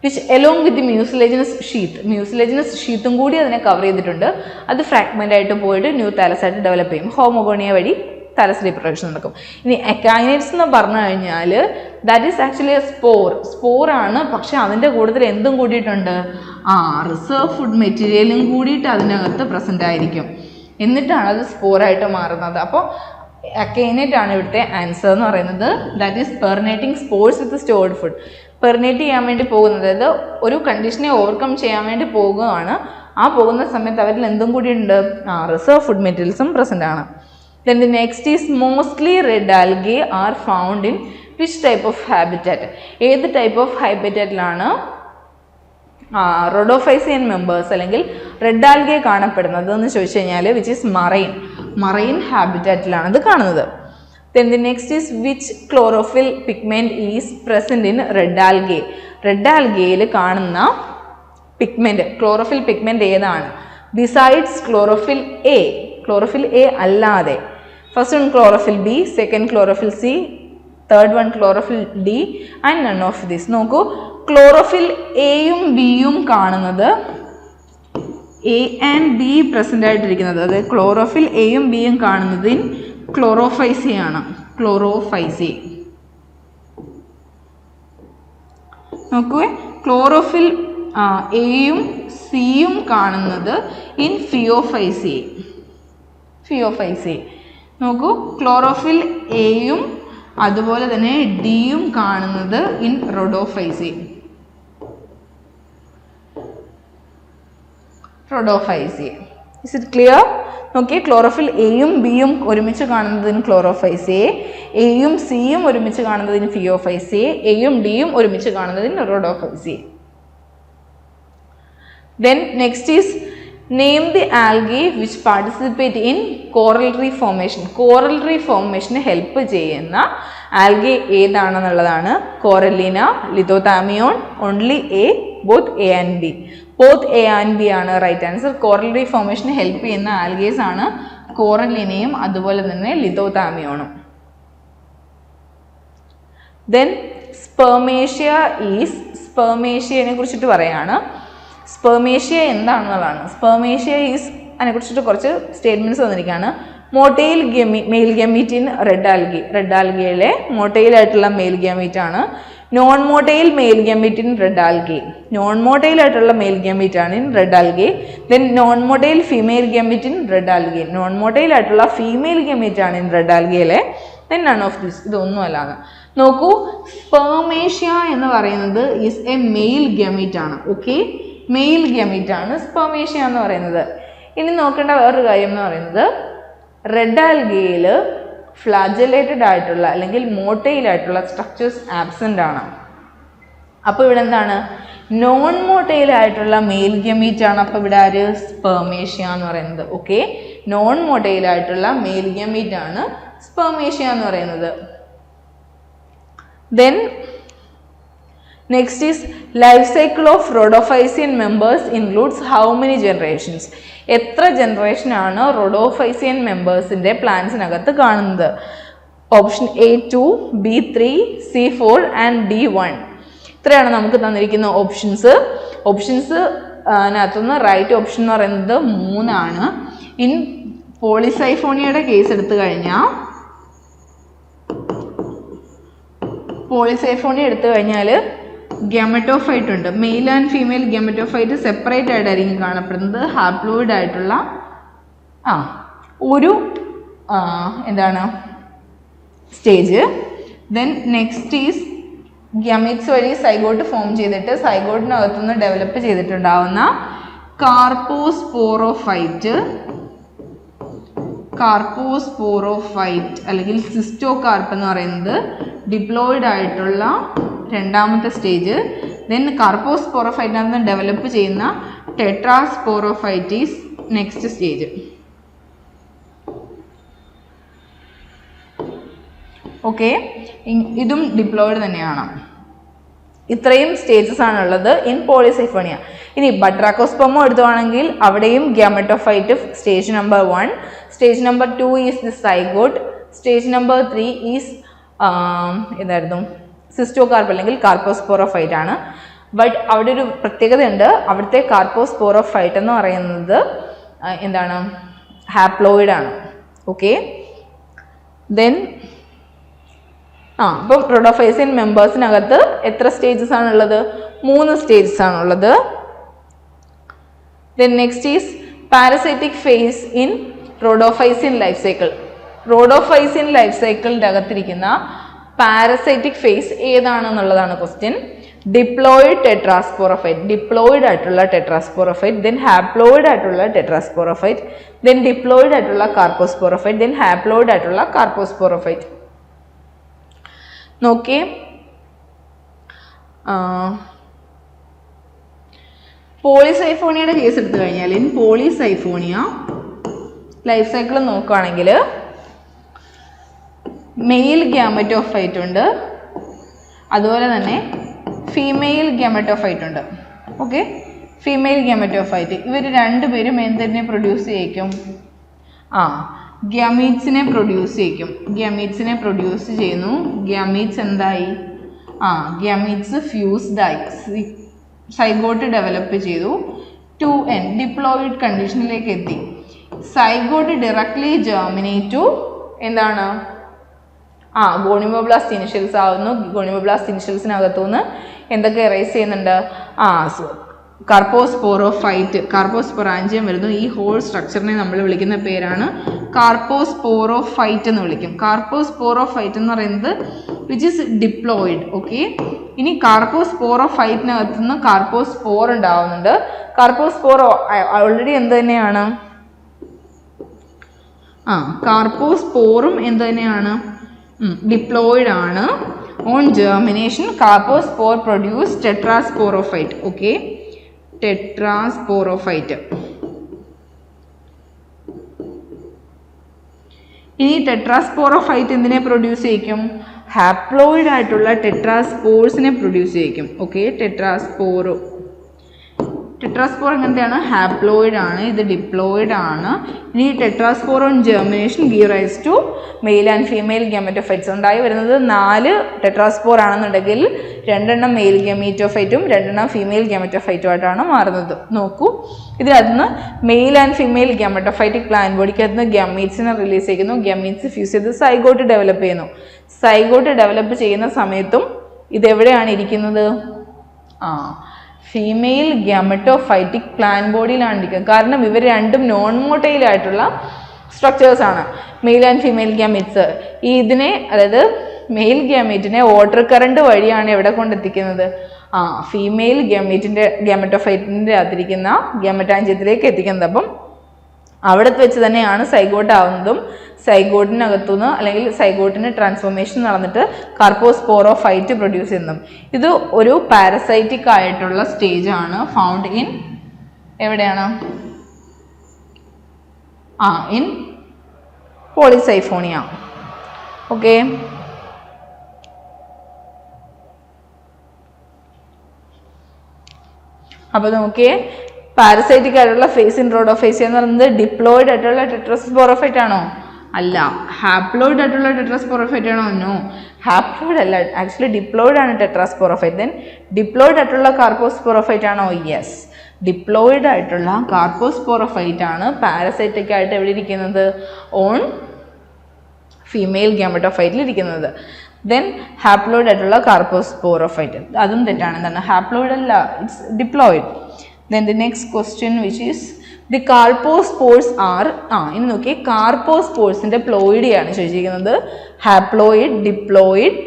which along with mucilaginous ഷീത്തും കൂടി അതിനെ കവർ ചെയ്തിട്ടുണ്ട്. അത് ഫ്രാഗ്മെന്റ് ആയിട്ട് പോയിട്ട് ന്യൂ താലസ് ആയിട്ട് ഡെവലപ്പ് ചെയ്യും. ഹോമോഗോണിയ വഴി താലസ് റീപ്രൊഡക്ഷൻ നടക്കും. ഇനി അക്കൈനേറ്റ്സ് എന്ന് പറഞ്ഞു കഴിഞ്ഞാൽ ദാറ്റ് ഈസ് ആക്ച്വലി സ്പോറാണ്. പക്ഷെ അതിൻ്റെ കൂട്ടത്തിൽ എന്തും കൂടിയിട്ടുണ്ട്? റിസർവ് ഫുഡ് മെറ്റീരിയലും കൂടിയിട്ട് അതിനകത്ത് പ്രസൻ്റ് ആയിരിക്കും. എന്നിട്ടാണ് അത് സ്പോറായിട്ട് മാറുന്നത്. അപ്പോൾ അക്കൈനേറ്റ് ആണ് ഇവിടുത്തെ ആൻസർ എന്ന് പറയുന്നത്. That is perennating spores with stored food. Perennate ചെയ്യാൻ വേണ്ടി പോകുന്നത്, അതായത് ഒരു കണ്ടീഷനെ ഓവർകം ചെയ്യാൻ വേണ്ടി പോകുകയാണ്. ആ പോകുന്ന സമയത്ത് അവരിൽ എന്തും കൂടിയുണ്ട്? റിസർവ് ഫുഡ് മെറ്റീരിയൽസും പ്രസൻ്റ് ആണ്. Then the next is mostly red algae are found in which type of habitat? ഏത് ടൈപ്പ് ഓഫ് ഹാബിറ്റാറ്റിലാണ് റോഡോഫൈസിയൻ മെമ്പേഴ്സ് അല്ലെങ്കിൽ റെഡ് ആൽഗെ കാണപ്പെടുന്നത് എന്ന് ചോദിച്ചു കഴിഞ്ഞാൽ വിച്ച് ഈസ് മറൈൻ ഹാബിറ്റാറ്റിലാണ് ഇത് കാണുന്നത്. Then the next is which chlorophyll pigment is present in red algae? Red ആൽഗയിൽ കാണുന്ന പിഗ്മെന്റ്, ക്ലോറോഫിൽ പിഗ്മെന്റ് ഏതാണ്? ബിസൈഡ്സ് ക്ലോറോഫിൽ എ അല്ലാതെ. First one chlorophyll B, second chlorophyll C, third one chlorophyll D and none of this. നോക്കൂ, chlorophyll എയും ബിയും കാണുന്നത്, A and B present ആയിട്ടിരിക്കുന്നത്, അതായത് ക്ലോറോഫിൽ എയും ബിയും കാണുന്നത് ഇൻ ക്ലോറോഫൈസി ആണ്. ക്ലോറോഫൈസി നോക്കൂ, ക്ലോറോഫിൽ എയും സിയും കാണുന്നത് ഇൻ ഫിയോഫൈസി. നോക്കൂ, ക്ലോറോഫിൽ എയും അതുപോലെ തന്നെ ഡിയും കാണുന്നത് in Rhodophyceae. Is it clear? നോക്കിയേ, ക്ലോറോഫിൽ എയും ബിയും ഒരുമിച്ച് കാണുന്നതിന് ക്ലോറോഫൈസി, എയും സിയും ഒരുമിച്ച് കാണുന്നതിന് ഫിയോഫൈസി, എയും ഡിയും ഒരുമിച്ച് കാണുന്നതിന് റോഡോഫൈസി. Then next is name the algae which participate in coral reef formation. Coral reef formation help ചെയ്യുന്ന ആൽഗെ ഏതാണെന്നുള്ളതാണ്. Corallina, Lithothamnion, only A, both A and B. Both A and B ആണ് റൈറ്റ് ആൻസർ. കോറൽ റീഫ് ഫോർമേഷന് help ചെയ്യുന്ന algaes ആണ് കോറലീനയും അതുപോലെ തന്നെ ലിതോതാമിയോണും. Then സ്പെർമേഷ്യനെ കുറിച്ചിട്ട് പറയാണ്. സ്പെർമേഷ്യ എന്താണെന്നുള്ളതാണ്. സ്പെർമേഷ്യ ഈസ് അതിനെക്കുറിച്ചിട്ട് കുറച്ച് സ്റ്റേറ്റ്മെൻറ്റ്സ് തന്നിരിക്കുകയാണ്. Motile male gamete in red algae. Red ആൽഗിയിലെ മോട്ടൈലായിട്ടുള്ള മെയിൽ ഗാമീറ്റ് ആണ്. Non motile male gamete in red algae. Non motile ആയിട്ടുള്ള മെയിൽ ഗാമീറ്റ് ആണ് in red algae. Then non motile female gamete in red algae. Non motile ആയിട്ടുള്ള female gamete ആണ് in red ആൽഗിയിലെ. Then none of this. ഇതൊന്നും അല്ലാതെ നോക്കൂ, spermatia എന്ന് പറയുന്നത് ഈസ് എ മെയിൽ ഗാമീറ്റ് ആണ്. ഓക്കെ, മെയിൽ ഗാമീറ്റ് ആണ് സ്പെർമേഷ്യ എന്ന് പറയുന്നത്. ഇനി നോക്കേണ്ട വേറൊരു കാര്യം എന്ന് പറയുന്നത് റെഡ് ആൽഗയിൽ ഫ്ലാജലേറ്റഡ് ആയിട്ടുള്ള അല്ലെങ്കിൽ മോട്ടൈൽ ആയിട്ടുള്ള സ്ട്രക്ചേഴ്സ് ആബ്സെൻ്റ് ആണ്. അപ്പോൾ ഇവിടെ എന്താണ്, നോൺ മോട്ടൈൽ ആയിട്ടുള്ള മെയിൽ ഗമീറ്റ് ആണ്. അപ്പോൾ ഇവിടെ ആര്, സ്പെർമേഷ്യ എന്ന് പറയുന്നത്. ഓക്കെ, നോൺ മോട്ടൈൽ ആയിട്ടുള്ള മെയിൽ ഗമീറ്റ് ആണ് സ്പെർമേഷ്യ എന്ന് പറയുന്നത്. Then next is life cycle of Rhodophycean members includes how many generations. എത്ര ജനറേഷൻ ആണ് റോഡോഫൈസിയൻ മെമ്പേഴ്സിൻ്റെ പ്ലാന്റ്സിനകത്ത് കാണുന്നത്? Option A 2, B 3, C 4 and D 1. ഇത്രയാണ് നമുക്ക് തന്നിരിക്കുന്ന ഓപ്ഷൻസ്. അതിനകത്തുനിന്ന് റൈറ്റ് ഓപ്ഷൻ എന്ന് പറയുന്നത് 3 ആണ്. ഇൻ പോളിസൈഫോണിയയുടെ കേസ് എടുത്തു കഴിഞ്ഞാൽ ഗമറ്റോഫൈറ്റ് ഉണ്ട്. Mail and female gametophyte separate ആയിട്ടായിരിക്കും കാണപ്പെടുന്നത്. ഹാപ്ലോയിഡ് ആയിട്ടുള്ള ഒരു എന്താണ് stage. Then next is gametes വഴി സൈഗോട്ട് ഫോം ചെയ്തിട്ട് സൈഗോട്ടിനകത്തുനിന്ന് ഡെവലപ്പ് ചെയ്തിട്ടുണ്ടാവുന്ന കാർപ്പോസ്പോറോഫൈറ്റ് അല്ലെങ്കിൽ സിസ്റ്റോകാർപ്പ് എന്ന് പറയുന്നത് ഡിപ്ലോയിഡ് ആയിട്ടുള്ള രണ്ടാമത്തെ സ്റ്റേജ്. ദെൻ കാർപ്പോസ്പോറോഫൈറ്റിനകത്ത് ഡെവലപ്പ് ചെയ്യുന്ന ടെട്രാസ്പോറോഫൈറ്റ് ഈസ് നെക്സ്റ്റ് സ്റ്റേജ്. ഓക്കെ, ഇതും ഡിപ്ലോയിഡ് തന്നെയാണ്. ഇത്രയും സ്റ്റേജസ് ആണുള്ളത് ഇൻ പോളിസൈഫോണിയ. ഇനി ബട്രാക്കോസ്പെർമോ എടുത്തുവാണെങ്കിൽ അവിടെയും gametophyte stage number 1, stage number 2 is the zygote, stage number 3 is എന്തായിരുന്നു സിസ്റ്റോകാർപ്പ് അല്ലെങ്കിൽ കാർപ്പോസ്പോറോഫൈറ്റ് ആണ്. ബട്ട് അവിടെ ഒരു പ്രത്യേകതയുണ്ട്. അവിടുത്തെ കാർപ്പോസ്പോറോഫൈറ്റ് എന്ന് പറയുന്നത് എന്താണ്, ഹാപ്ലോയിഡ് ആണ്. ഓക്കെ, ദെൻ അപ്പം റോഡോഫൈസിയൻ മെമ്പേഴ്സിനകത്ത് എത്ര സ്റ്റേജസ് ആണുള്ളത്? 3 സ്റ്റേജസ് ആണുള്ളത്. Then next is parasitic phase in Rhodophycean life cycle. Rhodophycean life സൈക്കിളിൻ്റെ അകത്തിരിക്കുന്ന പാരസൈറ്റിക് ഫേസ് ഏതാണെന്നുള്ളതാണ് ക്വസ്റ്റ്യൻ. ഡിപ്ലോയിഡ് ടെട്രാസ്പോറോഫൈറ്റ്, ഡിപ്ലോയിഡ് ആയിട്ടുള്ള ടെട്രാസ്പോറോഫൈറ്റ്, ദെൻ ഹാപ്ലോയിഡ് ആയിട്ടുള്ള ടെട്രാസ്പോറോഫൈറ്റ്, ദെൻ ഡിപ്ലോയിഡ് ആയിട്ടുള്ള കാർപ്പോസ്പോറോഫൈറ്റ്, ദെൻ ഹാപ്ലോയിഡ് ആയിട്ടുള്ള കാർപ്പോസ്പോറോഫൈറ്റ്. നോക്കിയേ, പോളിസൈഫോണിയയുടെ കേസ് എടുത്തു കഴിഞ്ഞാൽ ഇൻ പോളിസൈഫോണിയ ലൈഫ് സൈക്കിൾ നോക്കുകയാണെങ്കിൽ മെയിൽ ഗ്യാമറ്റോഫൈറ്റ് ഉണ്ട്, അതുപോലെ തന്നെ ഫീമെയിൽ ഗ്യാമറ്റോഫൈറ്റ് ഉണ്ട്. ഓക്കെ, ഫീമെയിൽ ഗ്യാമറ്റോഫൈറ്റ് ഇവർ രണ്ടുപേരും എന്തിനെ പ്രൊഡ്യൂസ് ചെയ്യിക്കും? ഗ്യാമീറ്റ്സിനെ പ്രൊഡ്യൂസ് ചെയ്യുന്നു. ഗ്യാമീറ്റ്സ് എന്തായി? ഗ്യാമീറ്റ്സ് ഫ്യൂസ്ഡ് ആയി, സൈഗോട്ട് ഡെവലപ്പ് ചെയ്തു, 2n ഡിപ്ലോയിഡ് കണ്ടീഷനിലേക്ക് എത്തി. സൈഗോട്ട് ഡയറക്ട്ലി ജെർമിനേറ്റ് ടു എന്താണ്? ഗോണിമോബ്ലാസ്റ്റ് ഇനിഷ്യൽസ് ആവുന്നു. ഗോണിമോബ്ലാസ്റ്റ് ഇനിഷ്യൽസിനകത്തുനിന്ന് എന്തൊക്കെ എറേസ് ചെയ്യുന്നുണ്ട്? കാർപ്പോസ്പോറോഫൈറ്റ്, കാർപ്പോസ്പൊറാഞ്ചിയം വരുന്നു. ഈ ഹോൾ സ്ട്രക്ചറിനെ നമ്മൾ വിളിക്കുന്ന പേരാണ് കാർപ്പോസ്പോറോഫൈറ്റ് എന്ന് വിളിക്കും. കാർപ്പോസ്പോറോഫൈറ്റ് എന്ന് പറയുന്നത് വിച്ച് ഇസ് ഡിപ്ലോയിഡ്. ഓക്കെ, ഇനി കാർപ്പോസ്പോറോഫൈറ്റിനകത്ത് നിന്ന് കാർപ്പോസ്പോർ ഉണ്ടാവുന്നുണ്ട്. കാർപ്പോസ്പോർ ഓൾറെഡി എന്ത് തന്നെയാണ്? കാർപ്പോസ്പോറും എന്ത് തന്നെയാണ്? ഡിപ്ലോയിഡ് ആണ്. On germination carpospore produce tetrasporophyte. Okay, tetrasporophyte. ഇനി ടെട്രാസ്പോറോഫൈറ്റ് എന്തിനെ പ്രൊഡ്യൂസ് ചെയ്യിക്കും? ഹാപ്ലോയിഡ് ആയിട്ടുള്ള ടെട്രാസ്പോർസിനെ പ്രൊഡ്യൂസ് ചെയ്യിക്കും. ഓക്കെ, ടെട്രാസ്പോർ എങ്ങനത്തെയാണ്? ഹാപ്ലോയിഡ് ആണ്. ഇത് ഡിപ്ലോയിഡ് ആണ്. ഇനി tetraspore on germination give rise to male and female gametophytes. ഉണ്ടായി വരുന്നത് 4 ടെട്രാസ്പോർ ആണെന്നുണ്ടെങ്കിൽ 2 മെയിൽ ഗാമറ്റോഫൈറ്റും 2 ഫീമെയിൽ ഗാമറ്റോഫൈറ്റും ആയിട്ടാണ് മാറുന്നത്. നോക്കൂ, ഇതിനകത്തുനിന്ന് male and female gametophytic plant ബോഡിക്കകത്തുനിന്ന് ഗാമീറ്റ്സിനെ റിലീസ് ചെയ്യുന്നു. ഗാമീറ്റ്സ് ഫ്യൂസ് ചെയ്ത് സൈഗോട്ട് ഡെവലപ്പ് ചെയ്യുന്നു. സൈഗോട്ട് ഡെവലപ്പ് ചെയ്യുന്ന സമയത്തും ഇതെവിടെയാണ് ഇരിക്കുന്നത്? ഫീമെയിൽ ഗാമറ്റോഫൈറ്റിക് പ്ലാന്റ് ബോഡിയിലാണ് ഇരിക്കുന്നത്. കാരണം ഇവർ രണ്ടും നോൺ മോട്ടൈൽ ആയിട്ടുള്ള സ്ട്രക്ചേഴ്സ് ആണ്, മെയിൽ ആൻഡ് ഫീമെയിൽ ഗാമീറ്റ്സ്. ഇതിനെ, അതായത് മെയിൽ ഗാമീറ്റിനെ വാട്ടർ കറണ്ട് വഴിയാണ് എവിടെ കൊണ്ടെത്തിക്കുന്നത്? ഫീമെയിൽ ഗാമീറ്റിൻ്റെ ഗാമറ്റോഫൈറ്റിൻ്റെ അകത്തിരിക്കുന്ന ഗാമറ്റാഞ്ചിയത്തിലേക്ക് എത്തിക്കുന്നത്. അപ്പം അവിടത്തെ വെച്ച് തന്നെയാണ് സൈഗോട്ട് ആവുന്നതും സൈഗോട്ടിനകത്തുനിന്ന് അല്ലെങ്കിൽ സൈഗോട്ടിന് ട്രാൻസ്ഫോർമേഷൻ നടന്നിട്ട് കാർപ്പോസ്പോറോഫൈറ്റ് പ്രൊഡ്യൂസ് ചെയ്യുന്നതും. ഇത് ഒരു പാരസൈറ്റിക് ആയിട്ടുള്ള സ്റ്റേജ് ആണ്. ഫൗണ്ട് ഇൻ എവിടെയാണ്? ഇൻ പോളിസൈഫോണിയ. ഓക്കെ, അപ്പോൾ നോക്കിയേ, പാരസൈറ്റിക് ആയിട്ടുള്ള ഫേസ് ഇൻ റോഡോഫേസിയ എന്ന് പറയുന്നത് ഡിപ്ലോയിഡ് ആയിട്ടുള്ള ടെട്രാസ്പോറോഫൈറ്റ് ആണോ? അല്ല. ഹാപ്ലോയിഡ് ആയിട്ടുള്ള ടെട്രാസ്പോറോഫൈറ്റ് ആണോ? നോ, ഹാപ്ലോയിഡ് അല്ല, ആക്ച്വലി ഡിപ്ലോയിഡ് ആണ് ടെട്രാസ്പോറോഫൈറ്റ്. ദെൻ ഡിപ്ലോയിഡ് ആയിട്ടുള്ള കാർപ്പോസ്പോറോഫൈറ്റ് ആണോ? യെസ്, ഡിപ്ലോയിഡ് ആയിട്ടുള്ള കാർപ്പോസ്പോറോഫൈറ്റ് ആണ് പാരസൈറ്റിക് ആയിട്ട് എവിടെ ഇരിക്കുന്നത്? ഓൺ ഫീമെയിൽ ഗ്യാമറ്റോഫൈറ്റിൽ ഇരിക്കുന്നത്. ദെൻ ഹാപ്ലോയിഡ് ആയിട്ടുള്ള കാർപ്പോസ്പോറോഫൈറ്റ്, അതും തെറ്റാണ്. എന്താണ്? ഹാപ്ലോയിഡ് അല്ല, it's diploid. Then the next question, which is the carpospores are ഇനി നോക്കി, കാർപ്പോസ്പോർസിന്റെ പ്ലോയിഡിയാണ് ചോദിച്ചിരിക്കുന്നത്. Haploid, diploid,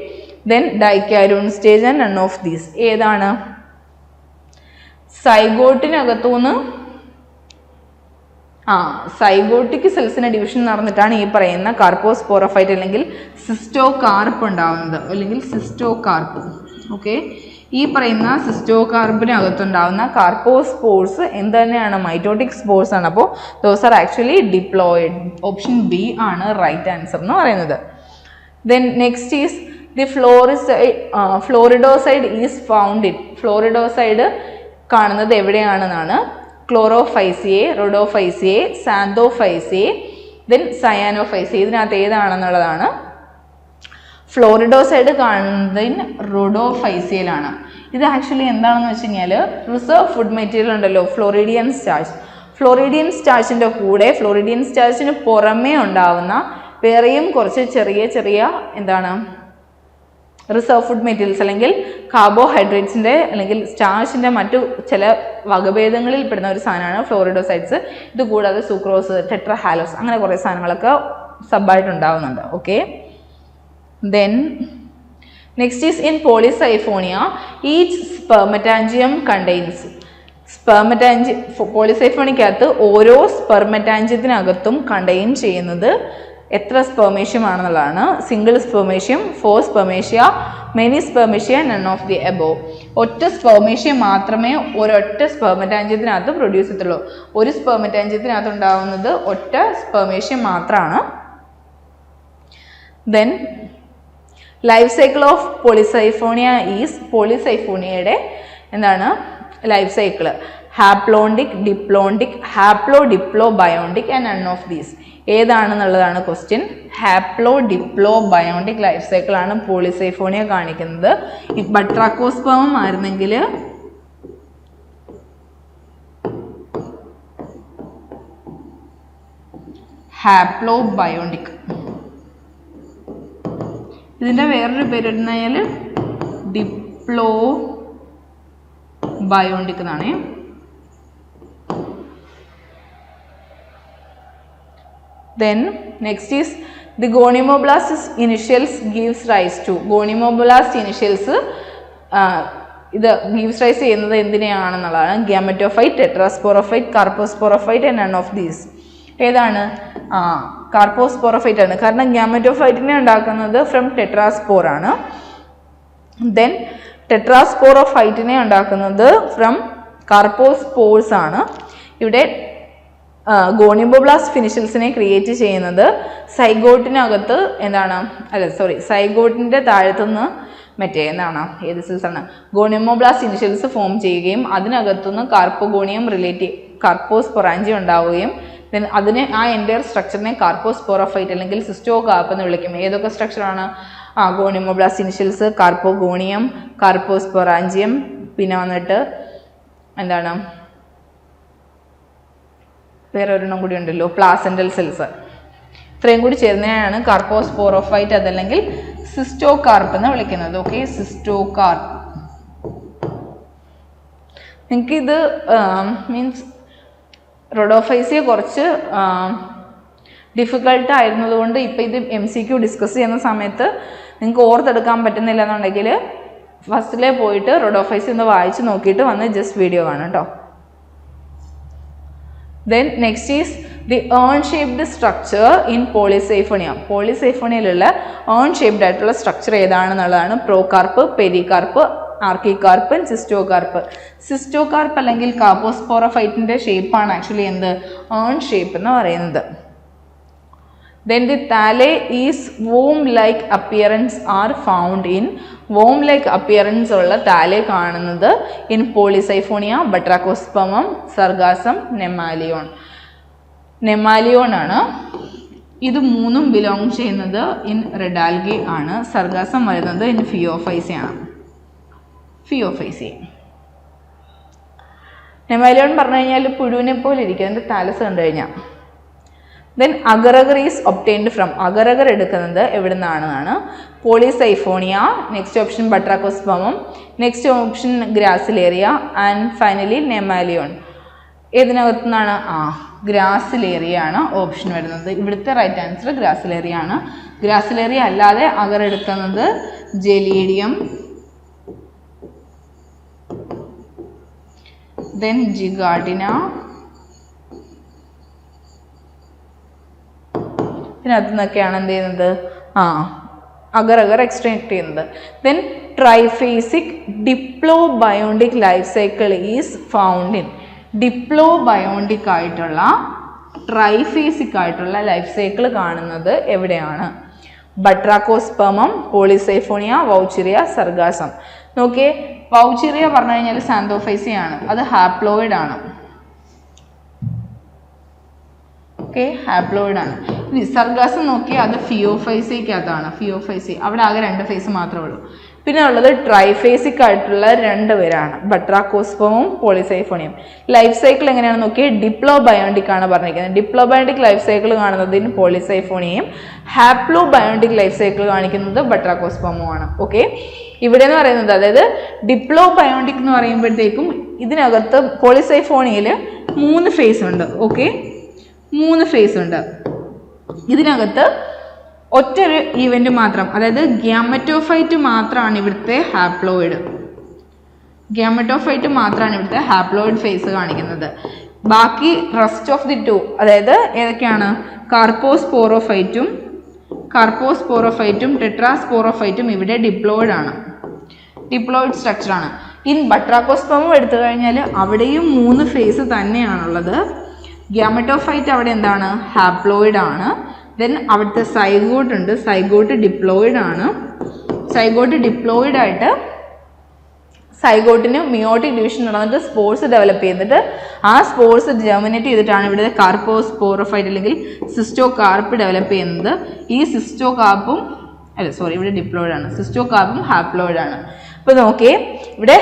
then dikaryon stage and none of these. ഏതാണ്? സൈഗോട്ടിനകത്തുനിന്ന് സൈഗോട്ടിക് സെൽസിന്റെ ഡിവിഷൻ നടന്നിട്ടാണ് ഈ പറയുന്ന കാർപ്പോസ്പോറോഫൈറ്റ് അല്ലെങ്കിൽ സിസ്റ്റോകാർപ്പ് ഉണ്ടാവുന്നത്, അല്ലെങ്കിൽ സിസ്റ്റോകാർപ്പ്. ഓക്കെ, ഈ പറയുന്ന സിസ്റ്റോകാർപ്പിനകത്തുണ്ടാവുന്ന കാർപ്പോസ്പോർസ് എന്ത് തന്നെയാണ്? മൈറ്റോട്ടിക് സ്പോർസ് ആണ്. അപ്പോൾ those are actually diploid. Option B ആണ് റൈറ്റ് ആൻസർ എന്ന് പറയുന്നത്. Then next is the floridoside is found in. Floridoside കാണുന്നത് എവിടെയാണെന്നാണ്? Chlorophyceae, റോഡോഫൈസിയെ, സാന്തോഫൈസിയെ, then സയാനോഫൈസിയെ. ഇതിനകത്ത് ഏതാണെന്നുള്ളതാണ്. ഫ്ലോറിഡോസൈഡ് കാണുന്നതിൻ റോഡോഫൈസിയയിലാണ്. ഇത് ആക്ച്വലി എന്താണെന്ന് വെച്ച് കഴിഞ്ഞാൽ, റിസർവ് ഫുഡ് മെറ്റീരിയൽ ഉണ്ടല്ലോ, ഫ്ലോറിഡിയൻ സ്റ്റാർച്ച്. ഫ്ലോറിഡിയൻ സ്റ്റാർച്ചിൻ്റെ കൂടെ ഫ്ലോറിഡിയൻ സ്റ്റാർച്ചിന് പുറമേ ഉണ്ടാവുന്ന വേറെയും കുറച്ച് ചെറിയ ചെറിയ എന്താണ് റിസർവ് ഫുഡ് മെറ്റീരിയൽസ് അല്ലെങ്കിൽ കാർബോഹൈഡ്രേറ്റ്സിൻ്റെ അല്ലെങ്കിൽ സ്റ്റാർച്ചിൻ്റെ മറ്റു ചില വകഭേദങ്ങളിൽ പെടുന്ന ഒരു സാധനമാണ് ഫ്ലോറിഡോസൈഡ്സ്. ഇത് കൂടാതെ സൂക്രോസ്, ടെട്രാഹാലോസ്, അങ്ങനെ കുറേ സാധനങ്ങളൊക്കെ സബായിട്ട് ഉണ്ടാവുന്നുണ്ട്. Okay, then next is in Polysiphonia, each spermatangium contains പോളിസൈഫോണിക്കകത്ത് ഓരോ സ്പെർമറ്റാഞ്ചിയത്തിനകത്തും കണ്ടെയ്ൻ ചെയ്യുന്നത് എത്ര സ്പെർമേഷ്യം ആണെന്നുള്ളതാണ്. Single spermatium, 4 spermatia, many spermatia, none of the above. ഒറ്റ സ്പെർമേഷ്യം മാത്രമേ ഒരൊറ്റ സ്പെർമറ്റാഞ്ചിയത്തിനകത്ത് പ്രൊഡ്യൂസ് ചെയ്യത്തുള്ളൂ. ഒരു സ്പെർമറ്റാഞ്ചിയത്തിനകത്ത് ഉണ്ടാവുന്നത് ഒറ്റ സ്പെർമേഷ്യം മാത്രമാണ്. Then life cycle of Polysiphonia is, പോളിസൈഫോണിയയുടെ എന്താണ് life cycle? Haplontic, diplontic, haplo diplo biontic and none of these. ഏതാണെന്നുള്ളതാണ് question. Haplo diplo biontic life സൈക്കിളാണ് പോളിസൈഫോണിയ കാണിക്കുന്നത്. ബട്രാക്കോസ്പേം ആയിരുന്നെങ്കിൽ ഹാപ്ലോ ബയോണ്ടിക്. ഇതിൻ്റെ വേറൊരു പേര് പറഞ്ഞാൽ ഡിപ്ലോ ബയോണ്ടിക് എന്നാണ്. Then next is the gonimoblast initials gives rise to. Gonimoblast initials ഇത് ഗീവ്സ് റൈസ് ചെയ്യുന്നത് എന്തിനെയാണെന്നുള്ളതാണ്. Gametophyte, tetrasporophyte, carposporophyte and none of these. ഏതാണ്? കാർപ്പോസ്പോറോഫൈറ്റ് ആണ്. കാരണം ഗ്യാമറ്റോഫൈറ്റിനെ ഉണ്ടാക്കുന്നത് ഫ്രം ടെട്രാസ്പോർ ആണ്. ദെൻ ടെട്രാസ്പോറോഫൈറ്റിനെ ഉണ്ടാക്കുന്നത് ഫ്രം കാർപ്പോസ്പോർസ് ആണ്. ഇവിടെ ഗോണിമോബ്ലാസ്റ്റ് ഫിനിഷ്യൽസിനെ ക്രിയേറ്റ് ചെയ്യുന്നത് സൈഗോട്ടിനകത്ത് എന്താണ്, സൈഗോട്ടിൻ്റെ താഴത്തുനിന്ന് മറ്റേ എന്താണ്, ഏത് സെൽസാണ്, ഗോണിമോബ്ലാസ്റ്റ് ഇനിഷ്യൽസ് ഫോം ചെയ്യുകയും അതിനകത്തുനിന്ന് കാർപ്പോഗോണിയം കാർപ്പോസ്പൊറാഞ്ചി ഉണ്ടാവുകയും ദെൻ അതിനെ ആ എൻ്റയർ സ്ട്രക്ചറിനെ കാർപ്പോസ്പോറോഫൈറ്റ് അല്ലെങ്കിൽ സിസ്റ്റോകാർപ്പ് എന്ന് വിളിക്കും. ഏതൊക്കെ സ്ട്രക്ചറാണ്? ഗോണിമോബ്ലാസ്റ്റ് ഇനിഷ്യൽസ്, കാർപ്പോഗോണിയം, കാർപ്പോസ്പൊറാഞ്ചിയം, പിന്നെ വന്നിട്ട് എന്താണ് വേറെ ഒരെണ്ണം കൂടി ഉണ്ടല്ലോ, പ്ലാസെൻ്റൽ സെൽസ്. ഇത്രയും കൂടി ചേർന്നതാണ് കാർപ്പോസ്പോറോഫൈറ്റ്, അതല്ലെങ്കിൽ സിസ്റ്റോകാർപ്പ് എന്ന് വിളിക്കുന്നത്. ഓക്കെ, സിസ്റ്റോകാർപ്പ്. നിങ്ങൾക്കിത് മീൻസ് റോഡോഫൈസിയ കുറച്ച് ഡിഫിക്കൾട്ട് ആയിരുന്നതുകൊണ്ട് ഇപ്പോൾ ഇത് MCQ ഡിസ്കസ് ചെയ്യുന്ന സമയത്ത് നിങ്ങൾക്ക് ഓർത്തെടുക്കാൻ പറ്റുന്നില്ല എന്നുണ്ടെങ്കിൽ ഫസ്റ്റിലെ പോയിട്ട് റോഡോഫൈസി ഒന്ന് വായിച്ച് നോക്കിയിട്ട് വന്ന് ജസ്റ്റ് വീഡിയോ കാണാം കേട്ടോ. Then next is the urn shaped structure in Polysiphonia. പോളിസൈഫോണിയയിലുള്ള ഏൺ ഷേപ്ഡ് ആയിട്ടുള്ള സ്ട്രക്ചർ ഏതാണെന്നുള്ളതാണ് procarp, pericarp, archicarp, cystocarp. Cystocarp അല്ലെങ്കിൽ കാർപ്പോസ്പോറോഫൈറ്റിന്റെ ഷേപ്പാണ് ആക്ച്വലി എന്ത് ഏൺ ഷേപ്പ് എന്ന് പറയുന്നത്. Then the thalli is worm-like appearance are found in worm-like appearance ഉള്ള thalli കാണുന്നത് in Polysyphonia, Batrachospermum, Sargassum, Nemathion. Nemathion ആണ്. ഇത് മൂന്നും ബിലോങ് ചെയ്യുന്നത് ഇൻ റെഡാൽഗെ ആണ്. സർഗാസം വരുന്നത് ഇൻ ഫിയോഫൈസി ആണ്. ഫിയോഫൈസി. നെമാലിയോൺ പറഞ്ഞു കഴിഞ്ഞാൽ പുഴുവിനെ പോലെ ഇരിക്കും, അതിൻ്റെ താലസ് കണ്ടു കഴിഞ്ഞാൽ. Then agar agar is obtained from. Agar agar എടുക്കുന്നത് എവിടെ നിന്നാണെന്നാണ്? Polysiphonia, next option Batrachospermum, next option Gracilaria and finally Nemalion. ഏതിനകത്തു നിന്നാണ്? ഗ്രാസിലേറിയ ആണ് ഓപ്ഷൻ വരുന്നത്. ഇവിടുത്തെ റൈറ്റ് ആൻസർ ഗ്രാസിലേറിയ ആണ്. ഗ്രാസിലേറിയ അല്ലാതെ അഗർ എടുക്കുന്നത് ജെലീഡിയം, ദെൻ ജിഗാർഡിന, ഇതിനകത്തു നിന്നൊക്കെയാണ് എന്ത് ചെയ്യുന്നത്? അഗർ എക്സ്ട്രാക്ട് ചെയ്യുന്നത്. Then triphasic diplobiontic life cycle is found in. Diplobiontic ആയിട്ടുള്ള ട്രൈഫേസിക് ആയിട്ടുള്ള ലൈഫ് സൈക്കിൾ കാണുന്നത് എവിടെയാണ്? Batrachospermum, Polysiphonia, Vaucheria, Sargassum. നോക്കിയേ, വൗച്ചിറിയ പറഞ്ഞു കഴിഞ്ഞാൽ സാന്തോഫൈസി ആണ്, അത് ഹാപ്ലോയിഡ് ആണ്. ഓക്കെ, ഹാപ്ലോയിഡ് ആണ്. ഇനി സർഗാസം നോക്കിയാൽ അത് ഫിയോഫൈസിക്കകത്താണ്. ഫിയോഫൈസി അവിടെ ആകെ 2 ഫേസ് മാത്രമേ ഉള്ളൂ. പിന്നെ ഉള്ളത് ട്രൈഫേസിക് ആയിട്ടുള്ള 2 പേരാണ്, ബട്രാക്കോസ്പെർമം, പോളിസൈഫോണിയം. ലൈഫ് സൈക്കിൾ എങ്ങനെയാണെന്ന് നോക്കിയാൽ ഡിപ്ലോബയോണ്ടിക് ആണ് പറഞ്ഞിരിക്കുന്നത്. ഡിപ്ലോബയോണ്ടിക് ലൈഫ് സൈക്കിൾ കാണുന്നതിന് പോളിസൈഫോണിയയും ഹാപ്ലോബയോണ്ടിക് ലൈഫ് സൈക്കിൾ കാണിക്കുന്നത് ബട്രാക്കോസ്പെർമം ആണ്. ഓക്കെ, ഇവിടെ എന്ന് പറയുന്നത്, അതായത് ഡിപ്ലോബയോണ്ടിക് എന്ന് പറയുമ്പോഴത്തേക്കും ഇതിനകത്ത് പോളിസൈഫോണിയയിൽ 3 ഫേസ് ഉണ്ട്. ഓക്കെ, 3 ഫേസ് ഉണ്ട്. ഇതിനകത്ത് ഒറ്റൊരു ഈവന്റ് മാത്രം, അതായത് ഗ്യാമറ്റോഫൈറ്റ് മാത്രമാണ് ഇവിടുത്തെ ഹാപ്ലോയിഡ്. ഗ്യാമറ്റോഫൈറ്റ് മാത്രമാണ് ഇവിടുത്തെ ഹാപ്ലോയിഡ് ഫേസ് കാണിക്കുന്നത്. ബാക്കി റെസ്റ്റ് ഓഫ് ദി 2, അതായത് ഏതൊക്കെയാണ്? കാർപ്പോസ്പോറോഫൈറ്റും ടെട്രാസ്പോറോഫൈറ്റും ഇവിടെ ഡിപ്ലോയിഡ് ആണ്. ഡിപ്ലോയിഡ് സ്ട്രക്ചർ ആണ്. ഇൻ ബട്രാക്കോസ്പെർമം എടുത്തു കഴിഞ്ഞാൽ അവിടെയും 3 ഫേസ് തന്നെയാണുള്ളത്. ഗ്യാമറ്റോഫൈറ്റ് അവിടെ എന്താണ്? ഹാപ്ലോയിഡ് ആണ്. ദെൻ അവിടുത്തെ സൈഗോട്ട് ഉണ്ട്, സൈഗോട്ട് ഡിപ്ലോയിഡ് ആണ്. സൈഗോട്ട് ഡിപ്ലോയിഡ് ആയിട്ട് സൈഗോട്ടിന് മിയോട്ടിക് ഡിവിഷൻ നടന്നിട്ട് സ്പോർസ് ഡെവലപ്പ് ചെയ്യുന്നിട്ട് ആ സ്പോർസ് ജെർമിനേറ്റ് ചെയ്തിട്ടാണ് ഇവിടെ കാർപ്പോസ്പോറോഫൈറ്റ് അല്ലെങ്കിൽ സിസ്റ്റോകാർപ്പ് ഡെവലപ്പ് ചെയ്യുന്നത്. ഈ ഇവിടെ ഡിപ്ലോയിഡ് ആണ്. സിസ്റ്റോകാർപ്പും ഹാപ്ലോയിഡ് ആണ്. അപ്പോൾ നോക്കിയേ, ഇവിടെ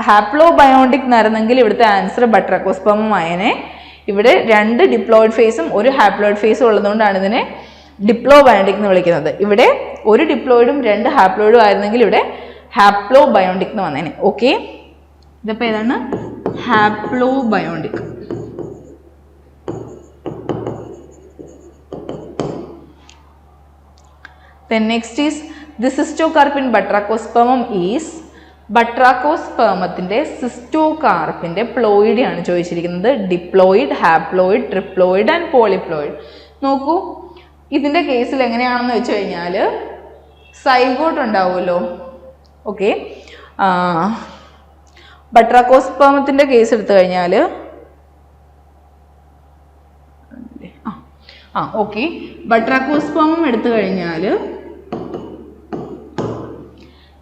ഹാപ്ലോബയോണ്ടിക് എന്നായിരുന്നെങ്കിൽ ഇവിടുത്തെ ആൻസർ ബട്രാക്കോസ്പെർമം ആയനെ. ഇവിടെ 2 ഡിപ്ലോയിഡ് ഫേസും 1 ഹാപ്ലോയിഡ് ഫേസും ഉള്ളതുകൊണ്ടാണ് ഇതിനെ ഡിപ്ലോബയോണ്ടിക് എന്ന് വിളിക്കുന്നത്. ഇവിടെ 1 ഡിപ്ലോയിഡും 2 ഹാപ്ലോയിഡും ആയിരുന്നെങ്കിൽ ഇവിടെ ഹാപ്ലോബയോണ്ടിക് എന്ന് വന്നേനെ. ഓക്കെ, ഇതിപ്പോൾ ഏതാണ്? ഹാപ്ലോബയോണ്ടിക്. Then next is the cystocarp in Batrachospermum is ബട്രാക്കോസ്പെർമത്തിൻ്റെ സിസ്റ്റോകാർപ്പിൻ്റെ പ്ലോയിഡ് ആണ് ചോദിച്ചിരിക്കുന്നത്. Diploid, haploid, triploid and polyploid. നോക്കൂ, ഇതിൻ്റെ കേസിൽ എങ്ങനെയാണെന്ന് വെച്ച് കഴിഞ്ഞാൽ സൈഗോട്ട് ഉണ്ടാവുമല്ലോ. ഓക്കെ, ബട്രാക്കോസ്പെർമത്തിൻ്റെ കേസ് എടുത്തു കഴിഞ്ഞാൽ ഓക്കെ, ബട്രാക്കോസ്പെർമം എടുത്തു കഴിഞ്ഞാൽ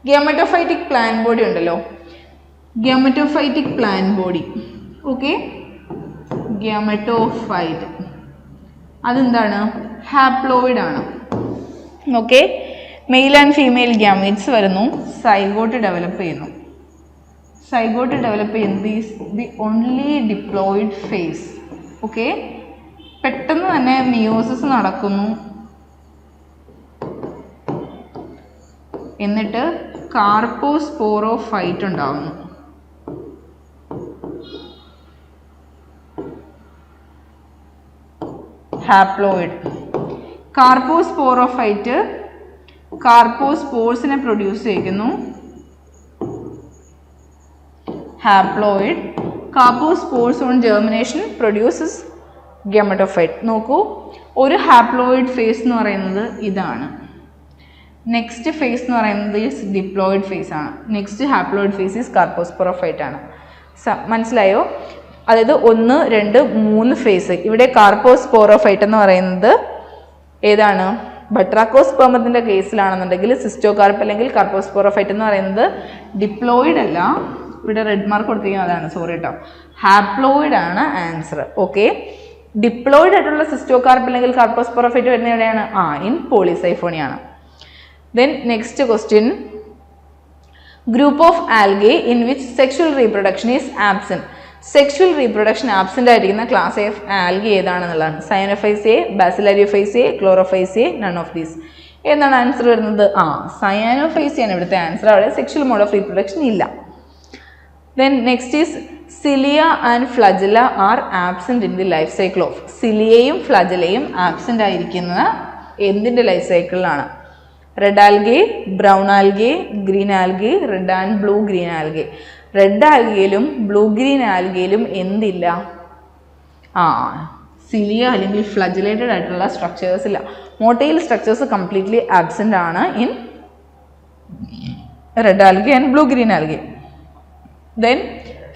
ഗ്യാമറ്റോഫൈറ്റിക് പ്ലാൻ ബോഡി ഉണ്ടല്ലോ, gametophytic plant body. Okay, gametophyte അതെന്താണ്? ഹാപ്ലോയിഡ് ആണ്. Okay, male and female gametes വരുന്നു, സൈഗോട്ട് ഡെവലപ്പ് ചെയ്യുന്നു. സൈഗോട്ട് ഡെവലപ്പ് ചെയ്യുന്നത് is the only diploid phase. Okay, പെട്ടെന്ന് തന്നെ മിയോസിസ് നടക്കുന്നു, എന്നിട്ട് കാർപ്പോസ്പോറോഫൈറ്റ് ഉണ്ടാവുന്നു. ഹാപ്ലോയിഡ്. കാർപ്പോസ്പോറോഫൈറ്റ് കാർപ്പോസ്പോർസിനെ പ്രൊഡ്യൂസ് ചെയ്യുന്നു. Haploid. Carpospores on germination produces gametophyte. നോക്കൂ, ഒരു ഹാപ്ലോയിഡ് ഫേസ് എന്ന് പറയുന്നത് ഇതാണ്. നെക്സ്റ്റ് ഫേസ് എന്ന് പറയുന്നത് ഈസ് ഡിപ്ലോയിഡ് ഫേസ് ആണ്. നെക്സ്റ്റ് ഹാപ്ലോയിഡ് ഫേസ് ഈസ് കാർപ്പോസ്പോറോഫൈറ്റ് ആണ്. മനസ്സിലായോ? അതായത് 1, 2, 3 ഫേസ്. ഇവിടെ കാർപ്പോസ്പോറോഫൈറ്റ് എന്ന് പറയുന്നത് ഏതാണ്? ബട്രാക്കോസ്പെർമത്തിൻ്റെ കേസിലാണെന്നുണ്ടെങ്കിൽ സിസ്റ്റോകാർപ്പ് അല്ലെങ്കിൽ കാർപ്പോസ്പോറോഫൈറ്റ് എന്ന് പറയുന്നത് ഡിപ്ലോയിഡ് അല്ല. ഇവിടെ റെഡ് മാർക്ക് കൊടുത്തിരിക്കുന്നത് അതാണ്, സോറി കേട്ടോ. ഹാപ്ലോയിഡ് ആണ് ആൻസർ. ഓക്കെ, ഡിപ്ലോയിഡ് ആയിട്ടുള്ള സിസ്റ്റോകാർപ്പ് അല്ലെങ്കിൽ കാർപ്പോസ്പോറോഫൈറ്റ് വരുന്ന എവിടെയാണ്? In പോളിസൈഫോണിയാണ്. Then next question, group of algae in which sexual reproduction is absent. Sexual reproduction absent ആയിരിക്കുന്ന ക്ലാസ് ഓഫ് ആൽഗെ ഏതാണെന്നുള്ളതാണ്. Cyanophyceae, Bacillariophyceae, Chlorophyceae, none of these. എന്നാണ് ആൻസർ വരുന്നത്? സയാനോഫൈസയാണ് ഇവിടുത്തെ ആൻസർ. അവിടെ സെക്ഷൽ മോഡ് ഓഫ് റീപ്രൊഡക്ഷൻ ഇല്ല. Then next is cilia and flagella are absent in the life cycle of. സിലിയയും ഫ്ലജലയും ആബ്സെൻ്റ് ആയിരിക്കുന്ന എന്തിൻ്റെ ലൈഫ് സൈക്കിളിലാണ്? Red algae, brown algae, green algae, red and blue green algae. Red ആൽഗയിലും blue green ആൽഗയിലും എന്തില്ല? Cilia അല്ലെങ്കിൽ ഫ്ലജലേറ്റഡ് ആയിട്ടുള്ള സ്ട്രക്ചേഴ്സ് ഇല്ല. മോട്ടൈൽ സ്ട്രക്ചേഴ്സ് കംപ്ലീറ്റ്ലി ആബ്സെൻ്റ് ആണ് in red algae and blue green algae. Then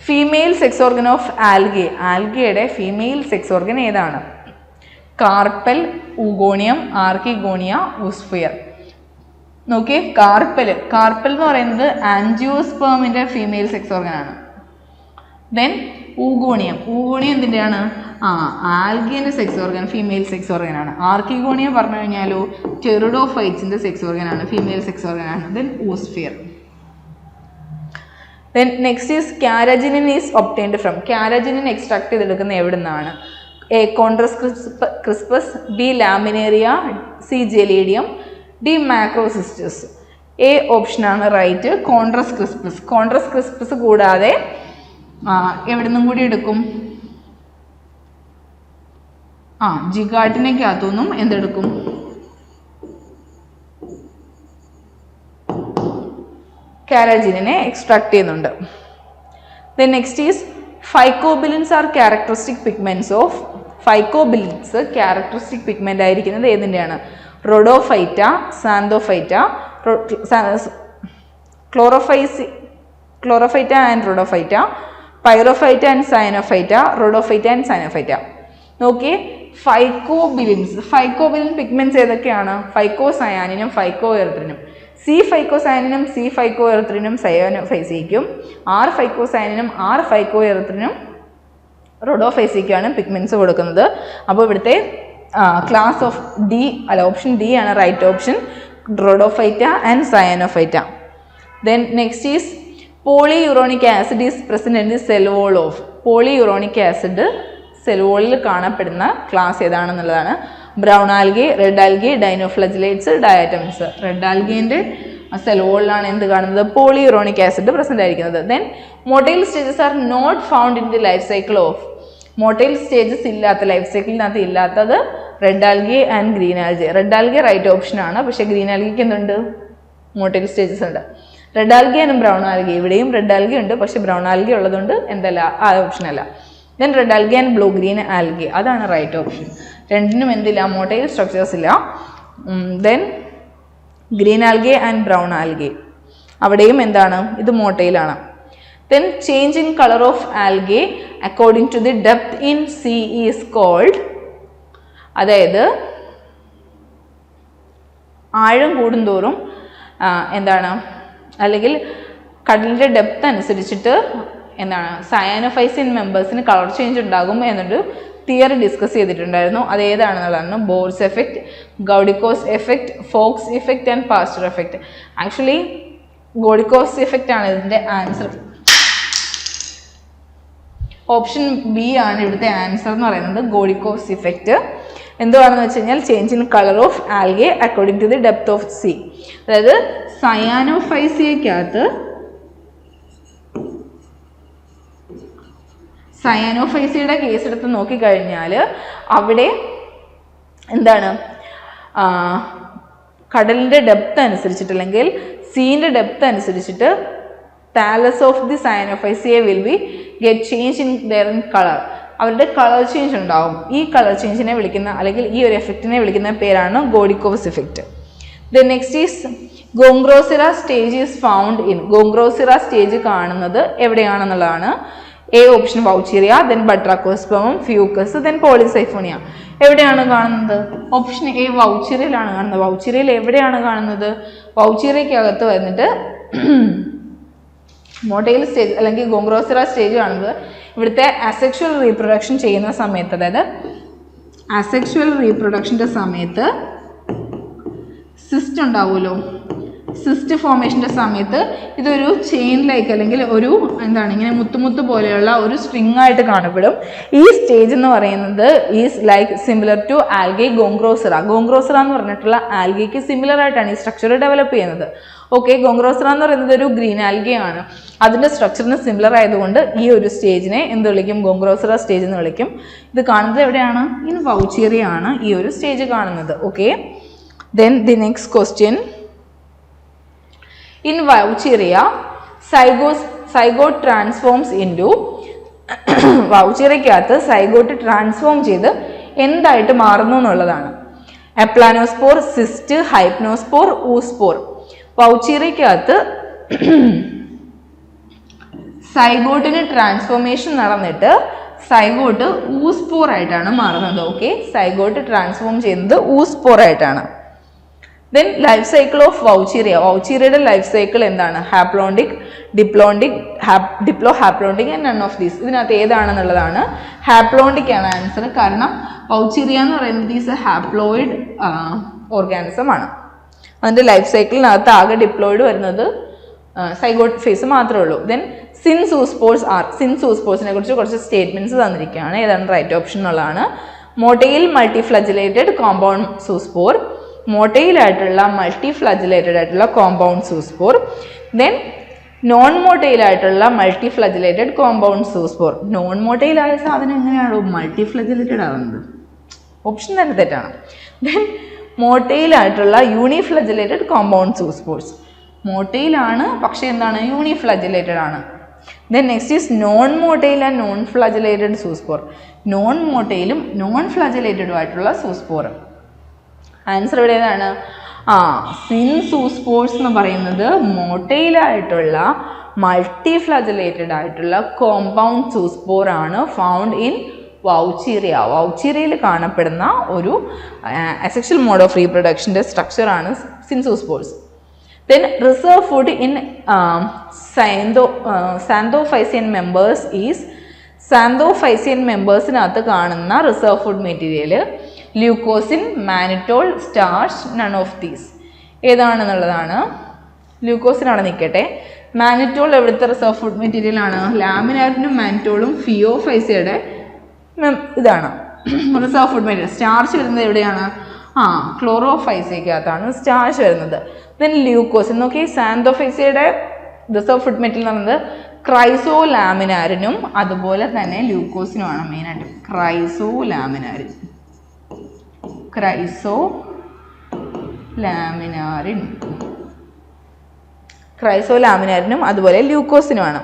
female sex organ of algae. ആൽഗയുടെ female sex organ ഏതാണ്? Carpel, oogonium, archegonia, oosphere. നോക്കിയേ, കാർപ്പൽ എന്ന് പറയുന്നത് ആൻജിയോസ്പേമിൻ്റെ ഫീമെയിൽ സെക്സ് ഓർഗൻ ആണ്. ദെൻ ഊഗോണിയം എന്തിൻ്റെയാണ്? ആൽഗിൻ്റെ sex organ, female sex organ ആണ്. ആർക്കിഗോണിയം പറഞ്ഞു കഴിഞ്ഞാലോ ടെറിഡോഫൈറ്റ്സിൻ്റെ സെക്സ് ഓർഗൻ ആണ്, ഫീമെയിൽ സെക്സ് ഓർഗൻ ആണ്. Then oosphere. Then next is carrageenin is obtained from. Carrageenin extract ചെയ്തെടുക്കുന്ന എവിടെ നിന്നാണ്? A Chondrus crispus, B Laminaria, C Gelidium, D Macrocystis. A ഓപ്ഷനാണ് right, Chondrus crispus. Chondrus crispus കൂടാതെ എവിടെ നിന്നും കൂടി എടുക്കും? ജിഗാട്ടിനകത്തുനിന്നും എന്തെടുക്കും? കാരജിനെ എക്സ്ട്രാക്ട് ചെയ്യുന്നുണ്ട്. Then next is phycobilins are characteristic pigments of. ഫൈക്കോബിലിൻസ് characteristic pigment ആയിരിക്കുന്നത് ഏതിൻ്റെയാണ്? Rhodophyta, Xanthophyta, Chlorophyta and Rhodophyta, Pyrrophyta and Cyanophyta, Rhodophyta and Cyanophyta. നോക്കിയേ, ഫൈക്കോബിലിൻ പിഗ്മെന്റ്സ് ഏതൊക്കെയാണ്? ഫൈക്കോസയാനിനും ഫൈക്കോഎറിത്രിനും. സി ഫൈക്കോസയാനിനും സി ഫൈക്കോഎറിത്രിനും സയാനോഫൈസയ്ക്കും, ആർ ഫൈക്കോസയാനിനും ആർ ഫൈക്കോഎറിത്രിനും റോഡോഫൈസയ്ക്കാണ് പിഗ്മെന്റ്സ് കൊടുക്കുന്നത്. അപ്പോൾ ഇവിടുത്തെ ക്ലാസ് ഓഫ് ഡി അല്ല, ഓപ്ഷൻ ഡി ആണ് right option, Rhodophyta and Cyanophyta. Then next is polyuronic acid is present in the cell wall of. Polyuronic acid cell വോളിൽ കാണപ്പെടുന്ന ക്ലാസ് ഏതാണെന്നുള്ളതാണ്. Brown algae, red algae, ഡൈനോഫ്ലജലേറ്റ്സ്, diatoms. Red ആൽഗേൻ്റെ cell വോളിലാണ് എന്ത് കാണുന്നത്? Polyuronic acid present ആയിരിക്കുന്നത്. Then motile stages are not found in the life cycle of. Motile stages ഇല്ലാത്ത, life സൈക്കിളിനകത്ത് ഇല്ലാത്തത് red algae and green algae. Red algae right option ആണ്, പക്ഷേ ഗ്രീൻ ആൽഗയ്ക്ക് എന്തുണ്ട്? മൊട്ടൈൽ സ്റ്റേജസ് ഉണ്ട്. Red algae and brown algae, ഇവിടെയും red algae ഉണ്ട്, പക്ഷേ ബ്രൗൺ ആൽഗെ ഉള്ളതുകൊണ്ട് എന്തല്ല, ആ ഓപ്ഷൻ അല്ല. Then red algae and blue green algae, അതാണ് റൈറ്റ് ഓപ്ഷൻ. രണ്ടിനും എന്തില്ല? മൊട്ടൈൽ സ്ട്രക്ചേഴ്സ് ഇല്ല. Then green algae and brown algae, അവിടെയും എന്താണ്? ഇത് മൊട്ടൈലാണ്. Then change in color of algae according to the depth in sea is called. അതായത് ആഴം കൂടുന്തോറും എന്താണ്, അല്ലെങ്കിൽ കടലിൻ്റെ ഡെപ്ത് അനുസരിച്ചിട്ട് എന്താണ് സയാനോഫൈസിൻ മെമ്പേഴ്സിന് കളർ ചേഞ്ച് ഉണ്ടാകും എന്നൊരു തിയറി ഡിസ്കസ് ചെയ്തിട്ടുണ്ടായിരുന്നു. അത് ഏതാണെന്നുള്ളതാണ് Bohr's effect, Gaidukov's effect, Fox effect and Pasteur effect. Actually Gaidukov's effect ആണ് ഇതിൻ്റെ ആൻസർ. ഓപ്ഷൻ ബി ആണ് ഇവിടുത്തെ ആൻസർ എന്ന് പറയുന്നത്, ഗോഡിക്കോസ് ഇഫക്റ്റ്. എന്തുവാണെന്ന് വെച്ച് കഴിഞ്ഞാൽ change in colour of algae according to the depth of sea. അതായത് സയാനോഫൈസിയക്കകത്ത് സയാനോഫൈസിയുടെ കേസ് എടുത്ത് നോക്കിക്കഴിഞ്ഞാൽ അവിടെ എന്താണ്, കടലിൻ്റെ ഡെപ്ത് അനുസരിച്ചിട്ട് അല്ലെങ്കിൽ സീൻ്റെ ഡെപ്ത് അനുസരിച്ചിട്ട് thallus of the cyanophyceae will be get change in their color. അവരുടെ കളർ ചേഞ്ച് ഉണ്ടാവും. ഈ കളർ ചേഞ്ചിനെ വിളിക്കുന്ന അല്ലെങ്കിൽ ഈ ഒരു എഫക്റ്റിനെ വിളിക്കുന്ന പേരാണ് Gaidukov's effect. Then next is Gongrosira stage is found in. Gongrosira stage കാണുന്നത് എവിടെയാണെന്നുള്ളതാണ്. A option Vaucheria, then Batrachospermum, Fucus, then Polysiphonia. എവിടെയാണ് കാണുന്നത്? ഓപ്ഷൻ എ വൗച്ചീറിയയിലാണ് കാണുന്നത്. വൗച്ചീറിയയിൽ എവിടെയാണ് കാണുന്നത്? വൗച്ചീറിയക്കകത്ത് വന്നിട്ട് മൊട്ടൈൽ സ്റ്റേജ് അല്ലെങ്കിൽ ഗോംഗ്രോസിറ സ്റ്റേജ് കാണുന്നത് ഇവിടുത്തെ അസെക്ഷുവൽ റീപ്രൊഡക്ഷൻ ചെയ്യുന്ന സമയത്ത്, അതായത് അസെക്ഷുവൽ റീപ്രൊഡക്ഷൻ്റെ സമയത്ത് സിസ്റ്റ് ഉണ്ടാവുമല്ലോ, സിസ്റ്റ് ഫോർമേഷൻ്റെ സമയത്ത് ഇതൊരു ചെയിൻ ലൈക്ക് അല്ലെങ്കിൽ ഒരു എന്താണ് ഇങ്ങനെ മുത്തുമുത്ത് പോലെയുള്ള ഒരു സ്ട്രിങ് ആയിട്ട് കാണപ്പെടും. ഈ സ്റ്റേജ് എന്ന് പറയുന്നത് is like similar to algae Gongrosira. Gongrosira എന്ന് പറഞ്ഞിട്ടുള്ള ആൽഗയ്ക്ക് സിമിലർ ആയിട്ടാണ് ഈ സ്ട്രക്ചർ ഡെവലപ്പ് ചെയ്യുന്നത്. ഓക്കെ, ഗോംഗ്രോസിറ എന്ന് പറയുന്നത് ഒരു ഗ്രീൻ ആൽഗയാണ്. അതിൻ്റെ സ്ട്രക്ചറിന് സിമിലർ ആയതുകൊണ്ട് ഈ ഒരു സ്റ്റേജിനെ എന്ത് വിളിക്കും? ഗോംഗ്രോസിറ സ്റ്റേജ് എന്ന് വിളിക്കും. ഇത് കാണുന്നത് എവിടെയാണ്? ഇൻ വൗച്ചീറിയ ആണ് ഈ ഒരു സ്റ്റേജ് കാണുന്നത്. Okay, then the next question. In Vaucheria, zygote transforms into വൗച്ചീറിയക്കകത്ത് സൈഗോട്ട് ട്രാൻസ്ഫോം ചെയ്ത് എന്തായിട്ട് മാറുന്നു എന്നുള്ളതാണ്. Aplanospore, cyst, hypnospore, oospore. വൗച്ചീറിയക്കകത്ത് സൈഗോട്ടിന് ട്രാൻസ്ഫോർമേഷൻ നടന്നിട്ട് സൈഗോട്ട് ഊസ്പോർ ആയിട്ടാണ് മാറുന്നത്. ഓക്കെ, സൈഗോട്ട് ട്രാൻസ്ഫോം ചെയ്യുന്നത് ഊസ്പോർ ആയിട്ടാണ്. Then life cycle of Vaucheria. വൗച്ചീറിയയുടെ ലൈഫ് സൈക്കിൾ എന്താണ്? Haplontic, diplontic, diplohaplontic and none of these. ഇതിനകത്ത് ഏതാണെന്നുള്ളതാണ്. ഹാപ്ലോണ്ടിക് ആണ് ആൻസർ. കാരണം വൗച്ചീറിയ എന്ന് പറയുന്നത് ഈസ് എ ഹാപ്ലോയിഡ് ഓർഗാനിസം ആണ്. അതിൻ്റെ ലൈഫ് സൈക്കിളിനകത്ത് ആകെ ഡിപ്ലോയിഡ് വരുന്നത് സൈഗോട്ട് ഫേസ് മാത്രമേ ഉള്ളൂ. Then സിൻസൂസ്പോർസ് R. സിൻസൂസ്പോർസിനെ കുറിച്ച് കുറച്ച് സ്റ്റേറ്റ്മെന്റ്സ് തന്നിരിക്കുകയാണ്. ഏതാണ് റൈറ്റ് ഓപ്ഷൻ എന്നുള്ളതാണ്. മൊട്ടൈൽ മൾട്ടിഫ്ലജലേറ്റഡ് കോമ്പൗണ്ട് സൂസ്പോർ, മൊട്ടൈലായിട്ടുള്ള മൾട്ടിഫ്ലജലേറ്റഡ് ആയിട്ടുള്ള compound zoospore. Then non motile ആയിട്ടുള്ള multiflagellated compound zoospore. Non motile ആയ സാധനം എങ്ങനെയാണോ മൾട്ടിഫ്ലജലേറ്റഡ് ആവുന്നത്? ഓപ്ഷൻ തന്നെ തെറ്റാണ്. ദെൻ മൊട്ടൈലായിട്ടുള്ള യൂണിഫ്ലജലേറ്റഡ് കോമ്പൗണ്ട് സൂസ്പോർസ്. മൊട്ടൈലാണ് പക്ഷേ എന്താണ്? യൂണിഫ്ലജലേറ്റഡ് ആണ്. Then next is non motile and non flagellated zoospore. Non മൊട്ടൈലും നോൺ ഫ്ലജലേറ്റഡും ആയിട്ടുള്ള സൂസ്പോർ. ആൻസർ ഇവിടെ ഏതാണ്? സിൻസൂസ്പോർസ് എന്ന് പറയുന്നത് മൊട്ടൈലായിട്ടുള്ള മൾട്ടിഫ്ലജലേറ്റഡ് ആയിട്ടുള്ള കോമ്പൗണ്ട് സൂസ്പോർ ആണ്. Found in വൗച്ചീറിയ. വൗച്ചീറിയയിൽ കാണപ്പെടുന്ന ഒരു അസെക്ഷൽ മോഡ് ഓഫ് റീപ്രൊഡക്ഷൻ്റെ സ്ട്രക്ചറാണ് synzoospores. Then reserve food in Xanthophycean members is. Xanthophycean മെമ്പേഴ്സിനകത്ത് കാണുന്ന reserve food material leucosin, mannitol, starch, none of these. ഏതാണെന്നുള്ളതാണ്. ല്യൂക്കോസിൻ അവിടെ നിൽക്കട്ടെ. മാനിറ്റോൾ എവിടുത്തെ റിസർവ് ഫുഡ് മെറ്റീരിയൽ ആണ്? ലാമിനാരിനും മാനിറ്റോളും ഫിയോഫൈസയുടെ ഇതാണ് റിസർവ് ഫുഡ് മെറ്റീരിയൽ. സ്റ്റാർച്ച് വരുന്നത് എവിടെയാണ്? ക്ലോറോഫൈസയ്ക്കകത്താണ് സ്റ്റാർച്ച് വരുന്നത്. ദെൻ ല്യൂക്കോസിൻ നോക്കി. സാന്തോഫൈസയുടെ റിസർവ് ഫുഡ് മെറ്റീരിയൽ എന്ന് പറയുന്നത് ക്രൈസോലാമിനാരിനും അതുപോലെ തന്നെ ല്യൂക്കോസിനുമാണ് മെയിനായിട്ട്. ക്രൈസോലാമിനാരിൻ ക്രൈസോലാമിനാരിനും അതുപോലെ ല്യൂക്കോസിനുമാണ്.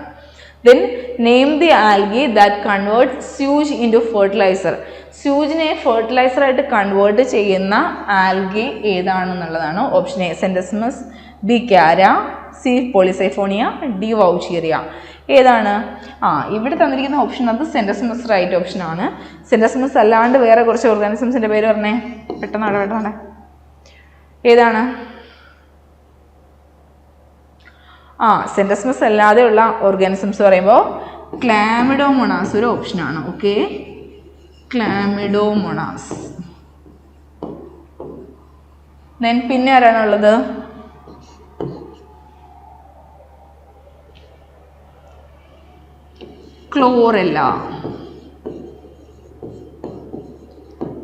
Then name the algae that convert sewage into fertiliser. സ്യൂജിനെ ഫെർട്ടിലൈസർ ആയിട്ട് കൺവേർട്ട് ചെയ്യുന്ന ആൽഗി ഏതാണെന്നുള്ളതാണ്. Option A Scenedesmus, B Chara, C Polysiphonia, D Vaucheria. ഏതാണ്? ഇവിടെ തന്നിരിക്കുന്ന ഓപ്ഷൻ അത് സെൻഡസ്മസ് റൈറ്റ് ഓപ്ഷൻ ആണ്. സെൻഡസ്മസ് അല്ലാണ്ട് വേറെ കുറച്ച് ഓർഗാനിസംസിൻ്റെ പേര് പറഞ്ഞേ, പെട്ടെന്ന് ഇടപെടണേ. ഏതാണ്? സെൻഡസ്മസ് അല്ലാതെയുള്ള ഓർഗാനിസംസ് പറയുമ്പോൾ ക്ലാമിഡോമോണാസ് ഒരു ഓപ്ഷനാണ്. Okay, Chlamydomonas. ദെൻ പിന്നെ ആരാണുള്ളത്? Chlorella.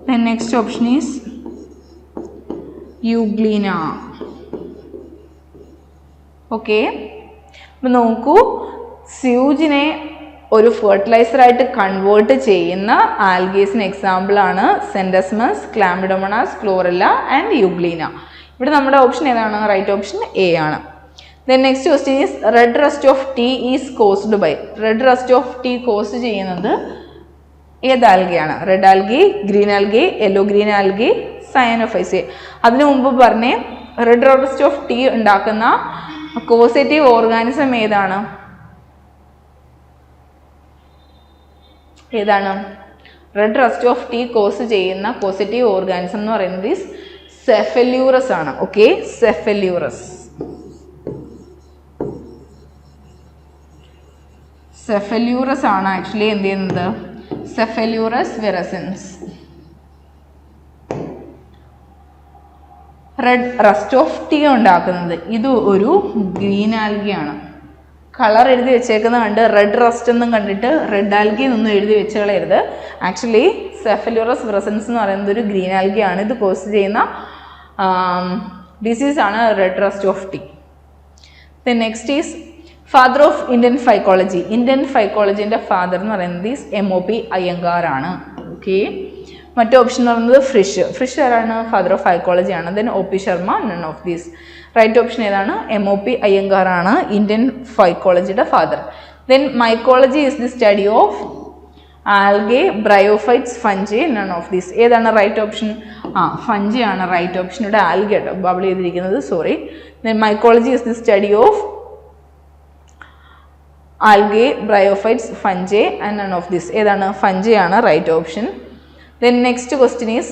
Then next option is Euglena. Okay, അപ്പം നോക്കൂ, സ്യൂജിനെ ഒരു ഫെർട്ടിലൈസറായിട്ട് കൺവേർട്ട് ചെയ്യുന്ന ആൽഗേസിന് എക്സാമ്പിളാണ് സെൻഡസ്മസ്, ക്ലാമിഡോമോണാസ്, ക്ലോറെല്ല ആൻഡ് യൂഗ്ലീന. ഇവിടെ നമ്മുടെ ഓപ്ഷൻ ഏതാണ്? റൈറ്റ് ഓപ്ഷൻ എ ആണ്. Then next question is red rust of tea is caused by. Red rust of tea cause ചെയ്യുന്നത് ഏത് ആൽഗയാണ്? Red algae, green algae, yellow green algae, Cyanophyceae. അതിനു മുമ്പ് പറഞ്ഞേ റെഡ് റോസ്റ്റ് ഓഫ് ടീ ഉണ്ടാക്കുന്ന causative organism ഏതാണ്? ഏതാണ്? Red rust of tea cause ചെയ്യുന്ന കോസേറ്റീവ് ഓർഗാനിസം എന്ന് പറയുന്നത് സെഫല്യൂറസ് ആണ്. ഓക്കെ, സെഫല്യൂറസ്. സെഫല്യൂറസ് ആണ് ആക്ച്വലി എന്ത് ചെയ്യുന്നത്? സെഫല്യൂറസ് വിറസൻസ്. റെഡ് റസ്റ്റ് ഓഫ് ടീ ഉണ്ടാക്കുന്നത് ഇത് ഒരു ഗ്രീൻ ആൽഗിയാണ്. കളർ എഴുതി വെച്ചേക്കുന്നത് കണ്ട് റെഡ് റസ്റ്റ് എന്നും കണ്ടിട്ട് റെഡ് ആൽഗി എന്നൊന്നും എഴുതി വെച്ച് കളയരുത്. ആക്ച്വലി സെഫല്യൂറസ് വിറസൻസ് എന്ന് പറയുന്നത് ഒരു ഗ്രീൻ ആൽഗിയാണ്. ഇത് കോസ് ചെയ്യുന്ന ഡിസീസാണ് red rust of tea. Then next is father of Indian phycology. Indian ഫൈക്കോളജിൻ്റെ ഫാദർ എന്ന് പറയുന്നത് MOP അയ്യങ്കാർ ആണ്. ഓക്കെ, മറ്റേ ഓപ്ഷൻ എന്ന് പറയുന്നത് ഫ്രിഷ് ആരാണ്? ഫാദർ ഓഫ് ഫൈക്കോളജി ആണ്. Then OP Sharma, none of these. Right option ഏതാണ്? MOP അയ്യങ്കാർ ആണ് ഇന്ത്യൻ ഫൈക്കോളജിയുടെ father. Then mycology is the study of algae, bryophytes, fungi, none of these. ഏതാണ് റൈറ്റ് ഓപ്ഷൻ? ഫഞ്ചി ആണ് റൈറ്റ് ഓപ്ഷൻ. ഇവിടെ algae കേട്ടോ bubble ചെയ്തിരിക്കുന്നത്, sorry. Then mycology is the study of algae, bryophytes, fungi and none of these. ഏതാണ്? Fungi ആണ് right option. Then next question is,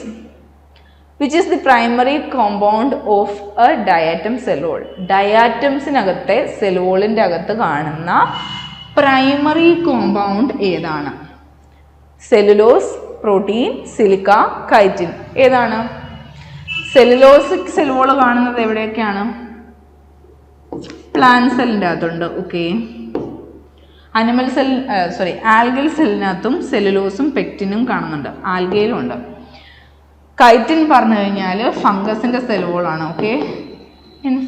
which is the primary compound of a diatom cell wall? ഡയാറ്റംസിനകത്തെ cell വോളിൻ്റെ അകത്ത് കാണുന്ന primary compound ഏതാണ്? Cellulose, protein, silica, chitin. ഏതാണ്? Cellulosic cell wall കാണുന്നത് എവിടെയൊക്കെയാണ്? പ്ലാന്റ് സെല്ലിൻ്റെ അകത്തുണ്ട്. ഓക്കെ, അനിമൽ സെൽ ആൽഗൽ സെല്ലിനകത്തും സെല്ലുലോസും പെക്റ്റിനും കാണുന്നുണ്ട്, ആൽഗയിലും ഉണ്ട്. കൈറ്റിൻ പറഞ്ഞു കഴിഞ്ഞാൽ ഫംഗസിൻ്റെ സെൽ വോളാണ്. ഓക്കെ,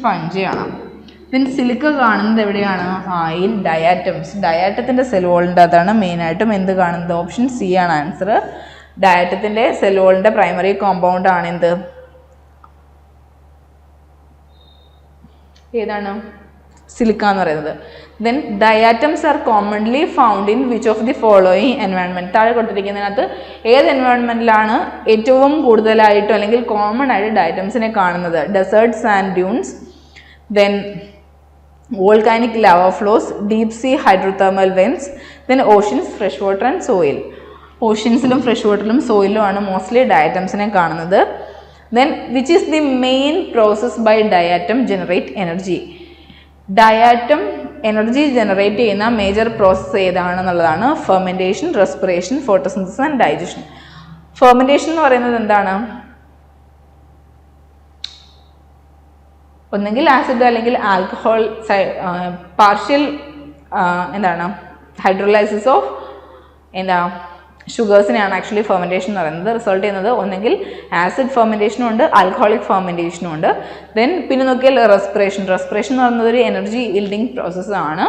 ഫഞ്ചി ആണ്. ദെൻ സിലിക്ക കാണുന്നത് എവിടെയാണ്? In diatoms. ഡയാറ്റത്തിൻ്റെ സെൽ വോളിൻ്റെ അകത്താണ് മെയിനായിട്ടും എന്ത് കാണുന്നത്? ഓപ്ഷൻ സി ആണ് ആൻസർ. ഡയാറ്റത്തിൻ്റെ സെൽ വോളിൻ്റെ പ്രൈമറി കോമ്പൗണ്ട് ആണ് എന്ത്? ഏതാണ്? സിലിക്ക എന്ന് പറയുന്നത്. Then diatoms R commonly found in which of the following environment. താഴെ കൊടുത്തിരിക്കുന്നതിനകത്ത് ഏത് എൻവയോൺമെൻറ്റിലാണ് ഏറ്റവും കൂടുതലായിട്ടും അല്ലെങ്കിൽ കോമൺ ആയിട്ട് ഡയാറ്റംസിനെ കാണുന്നത്? Desert, sand dunes, then volcanic lava flows, deep sea hydrothermal vents, then oceans, fresh water and soil. ഓഷ്യൻസിലും ഫ്രഷ് വാട്ടറിലും സോയിലുമാണ് മോസ്റ്റ്ലി ഡയാറ്റംസിനെ കാണുന്നത്. Then which is the main process by diatom generate energy? Diatom energy generate ചെയ്യുന്ന major process ഏതാണെന്നുള്ളതാണ് fermentation, respiration, photosynthesis and digestion. Fermentation എന്ന് പറയുന്നത് എന്താണ്? ഒന്നെങ്കിൽ ആസിഡ് അല്ലെങ്കിൽ ആൽക്കഹോൾ പാർഷ്യൽ എന്താണ് ഹൈഡ്രോലൈസിസ് ഓഫ് ഷുഗേഴ്സിനെയാണ് ആക്ച്വലി ഫെർമെൻറ്റേഷൻ എന്ന് പറയുന്നത്. റിസൾട്ട് ചെയ്യുന്നത് ഒന്നെങ്കിൽ ആസിഡ് ഫെർമെൻറ്റേഷനും ഉണ്ട്, ആൽക്കഹോളിക് ഫെർമെൻറ്റേഷനും ഉണ്ട്. ദെൻ പിന്നെ നോക്കിയാൽ റെസ്പിറേഷൻ എന്ന് പറയുന്നത് ഒരു എനർജി ഈൽഡിങ് പ്രോസസ്സാണ്.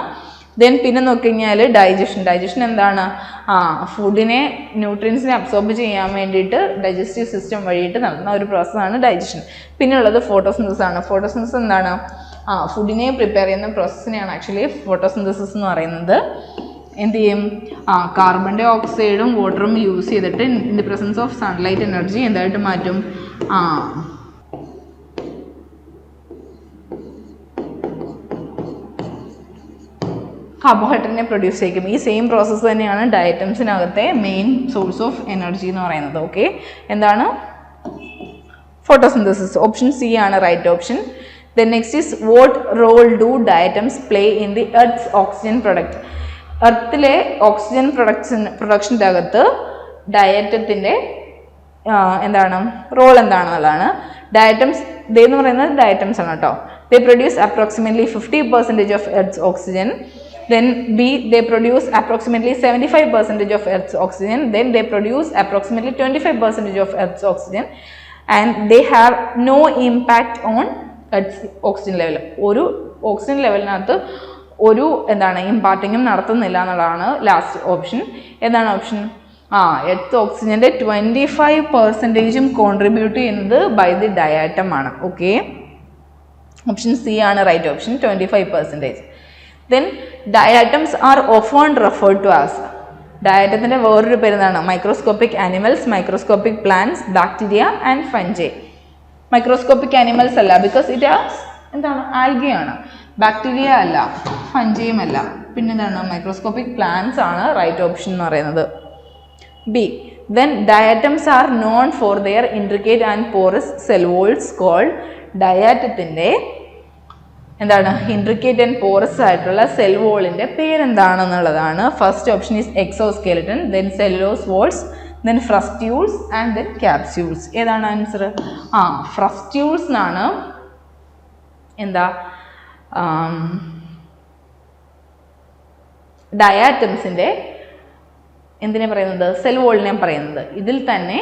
ദെൻ പിന്നെ നോക്കിക്കഴിഞ്ഞാൽ ഡൈജഷൻ എന്താണ്? ഫുഡിനെ ന്യൂട്രിയൻസിനെ അബ്സോർബ് ചെയ്യാൻ വേണ്ടിയിട്ട് ഡൈജസ്റ്റീവ് സിസ്റ്റം വഴിയിട്ട് നടത്തുന്ന ഒരു പ്രോസസ്സാണ് ഡൈജഷൻ. പിന്നെ ഉള്ളത് ഫോട്ടോസിന്തസിസ് ആണ്. ഫോട്ടോസിന്തസിസ് എന്താണ്? ഫുഡിനെ പ്രിപ്പയർ ചെയ്യുന്ന പ്രോസസ്സിനെയാണ് ആക്ച്വലി ഫോട്ടോസിന്തസിസ് എന്ന് പറയുന്നത്. എന്ത് ചെയ്യും? കാർബൺ ഡൈ ഓക്സൈഡും വാട്ടറും യൂസ് ചെയ്തിട്ട് in the presence of sunlight energy എന്തായിട്ട് മാറ്റും? കാർബോഹൈഡ്രേറ്റിനെ പ്രൊഡ്യൂസ് ചെയ്യും. ഈ സെയിം പ്രോസസ്സ് തന്നെയാണ് ഡയറ്റംസിനകത്തെ മെയിൻ സോഴ്സ് ഓഫ് എനർജി എന്ന് പറയുന്നത്. ഓക്കെ, എന്താണ്? ഫോട്ടോസിന്തസിസ്. ഓപ്ഷൻ സി ആണ് right option. Then next is what role do diatoms play in the earth's oxygen product? എർത്തിലെ ഓക്സിജൻ പ്രൊഡക്ഷൻ്റെ അകത്ത് ഡയറ്റത്തിൻ്റെ എന്താണ് റോൾ എന്താണെന്നുള്ളതാണ്. ഡയറ്റംസ് എന്ന് പറയുന്നത് ഡയറ്റംസ് ആണ് കേട്ടോ. ദേ produce approximately 50% of earth's oxygen. Then B, they produce approximately 75% of Earth's oxygen. Then they produce approximately 25% of Earth's oxygen, and they have no impact on Earth's oxygen level. ഒരു oxygen ലെവലിനകത്ത് ഒരു എന്താണ് ഇമ്പാർട്ടിങ്ങും നടത്തുന്നില്ല എന്നുള്ളതാണ് ലാസ്റ്റ് ഓപ്ഷൻ. എന്താണ് option? Earth ഓക്സിജൻ്റെ 25% contribute ചെയ്യുന്നത് ബൈ ദി ഡയാറ്റം ആണ്. ഓക്കെ, ഓപ്ഷൻ സി ആണ് right option, 25%. Then diatoms are often referred to as. ഡയറ്റത്തിൻ്റെ വേറൊരു പേരെന്താണ്? Microscopic animals, microscopic plants, bacteria and fungi. Microscopic animals അല്ല, ബിക്കോസ് ഇറ്റ് ആസ് എന്താണ്? ആൽഗയാണ്. ബാക്ടീരിയ അല്ല, ഫഞ്ചൈയും അല്ല. പിന്നെന്താണ്? മൈക്രോസ്കോപ്പിക് പ്ലാന്റ്സ് ആണ് റൈറ്റ് ഓപ്ഷൻ എന്ന് പറയുന്നത്. B, then diatoms are known for their intricate and porous cell walls called. ഡയാറ്റത്തിൻ്റെ എന്താണ്? ഇൻട്രിക്കേറ്റ് ആൻഡ് പോറസ് ആയിട്ടുള്ള സെൽ വോളിൻ്റെ പേരെന്താണെന്നുള്ളതാണ്. First option is exoskeleton, then cellulose walls, then frustules and then capsules. ഏതാണ് answer? Frustules എന്നാണ് എന്താ ഡയാറ്റംസിൻ്റെ എന്തിനെ പറയുന്നത്? സെൽ വോളിനെ പറയുന്നത്. ഇതിൽ തന്നെ